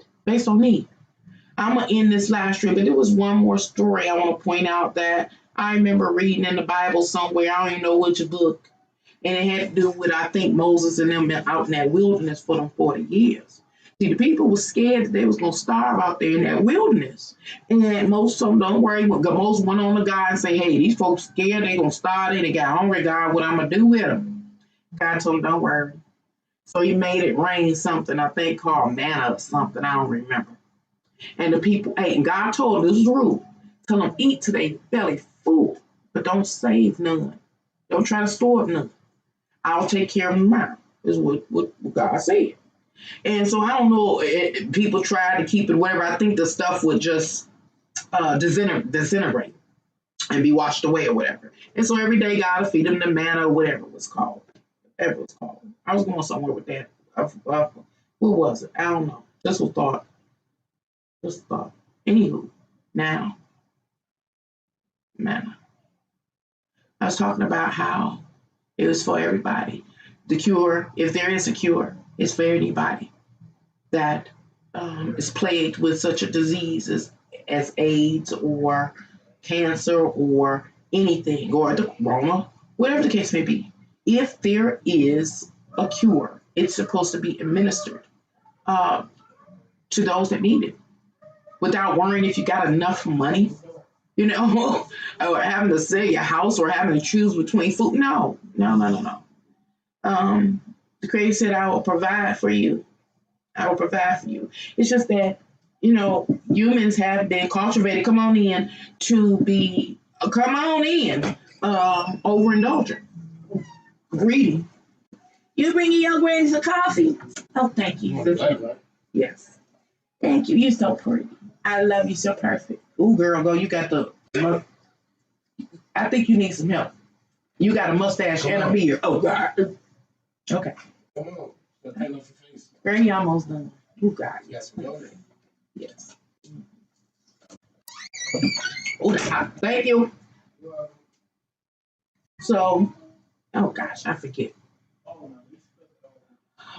I'm going to end this live stream, but there was one more story I want to point out that I remember reading in the Bible somewhere. I don't even know which book. And it had to do with, I think, Moses and them been out in that wilderness for them 40 years. See, the people were scared that they was going to starve out there in that wilderness. And most of them, don't worry, most went on to God and say, hey, these folks scared, they going to starve, they got hungry, God, what I'm going to do with them? God told them, don't worry. So he made it rain something, I think, called manna or something, I don't remember. And the people ate, and God told them, this is the rule, tell them eat till they belly full, but don't save none. Don't try to store up none. I'll take care of them now, is what God said. And so I don't know, people tried to keep it, whatever. I think the stuff would just disintegrate and be washed away or whatever. And so every day God would feed them the manna or whatever it was called. I was going somewhere with that. What was it? I don't know. Just a thought. Anywho, now, manna. I was talking about how it was for everybody. The cure, if there is a cure, is for anybody that is plagued with such a disease as AIDS or cancer or anything, or the corona, whatever the case may be. If there is a cure, it's supposed to be administered to those that need it without worrying if you got enough money, or having to sell your house or having to choose between food. No. The Creator said, I will provide for you. I will provide for you. It's just that, humans have been cultivated, come on in, overindulgent, greedy. You bringing your granny some coffee? Oh, thank you. Yes. Thank you. You're so pretty. I love you. So perfect. Ooh, girl, you got I think you need some help. You got a mustache and a beard. Oh, God. Okay. Come on. Paint off your face. Granny almost done. Oh, God. Yes, we know that. Yes. Oh, that's hot. Thank you. So, oh, gosh, I forget.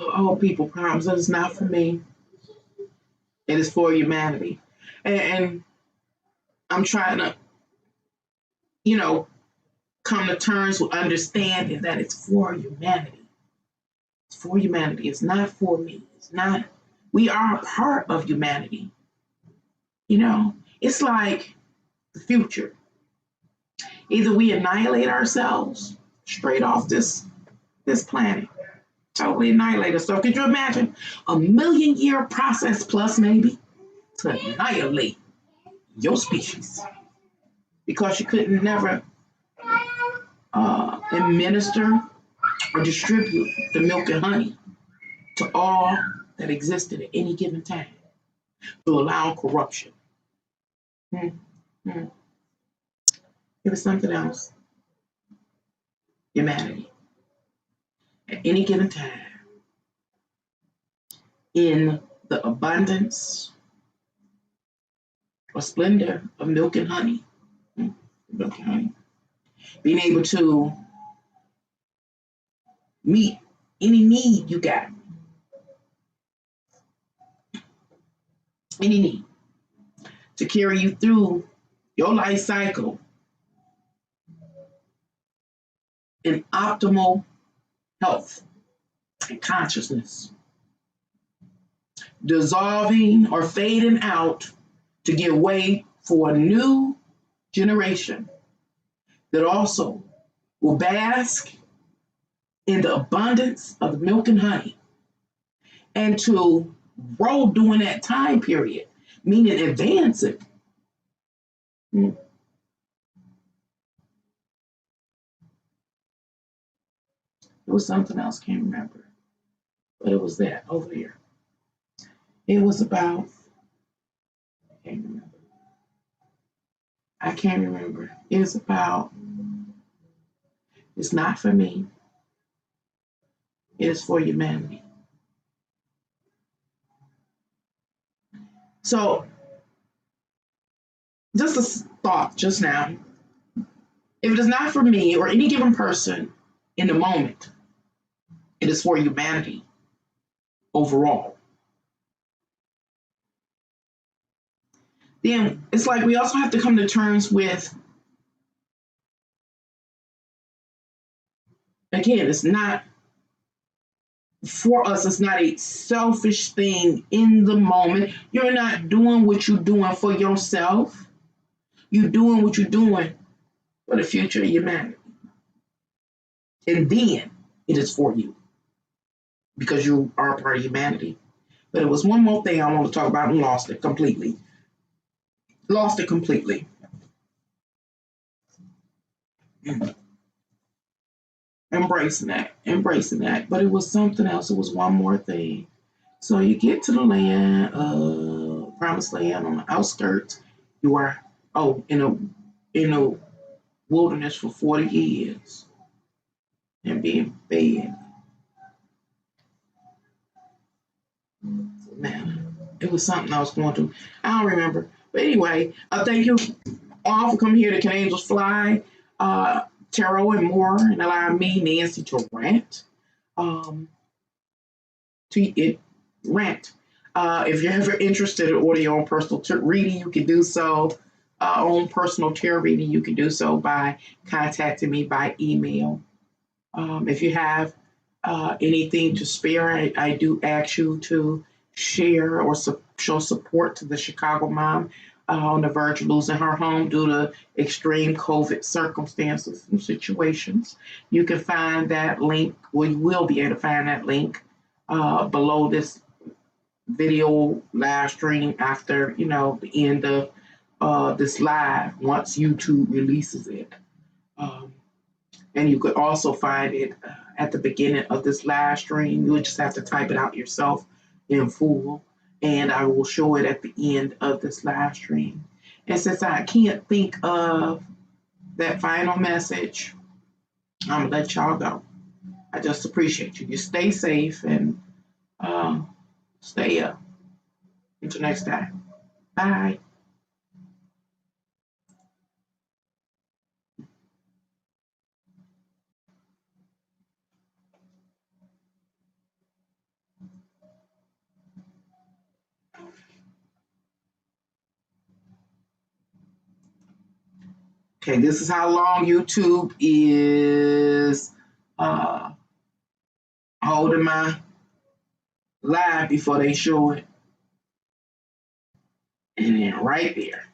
Oh, people problems. It's not for me. It is for humanity. And I'm trying to, come to terms with understanding that it's for humanity. It's for humanity. It's not for me. It's not, we are a part of humanity. It's like the future. Either we annihilate ourselves straight off this planet, totally annihilate us. So could you imagine a 1,000,000-year process plus maybe to annihilate your species because you couldn't never administer or distribute the milk and honey to all that existed at any given time to allow corruption. It was something else. Humanity. At any given time, in the abundance or splendor of milk and honey, being able to meet any need you got, any need to carry you through your life cycle in optimal health and consciousness, dissolving or fading out to give way for a new generation that also will bask in the abundance of the milk and honey and to grow during that time period, meaning advancing. It was something else, can't remember, but it was that over here. It was about, I can't remember. It was about, it's not for me, it is for humanity. So, just a thought just now. If it is not for me or any given person in the moment, it is for humanity overall. Then it's like we also have to come to terms with, again, it's not for us, it's not a selfish thing in the moment. You're not doing what you're doing for yourself. You're doing what you're doing for the future of humanity. And then it is for you because you are a part of humanity. But it was one more thing I want to talk about and lost it completely. Embracing that. But it was something else. It was one more thing. So you get to the land, promised land on the outskirts. You are, in a wilderness for 40 years and being fed. Man, it was something I was going through. I don't remember. But anyway, thank you all for coming here to Can Angels Fly, Tarot and more, and allowing me, Nancy, to rant. Rant. If you're ever interested in audio and personal reading, you can do so. own personal tarot reading, you can do so by contacting me by email. If you have anything to spare, I do ask you to share or show support to the Chicago mom on the verge of losing her home due to extreme COVID circumstances and situations. You can find that link, well, you will be able to find that link below this video live stream after, the end of this live once YouTube releases it. And you could also find it at the beginning of this live stream. You'll just have to type it out yourself in full, and I will show it at the end of this live stream. And since I can't think of that final message, I'm going to let y'all go. I just appreciate you. You stay safe and stay up. Until next time. Bye. Okay, this is how long YouTube is holding my live before they show it. And then right there.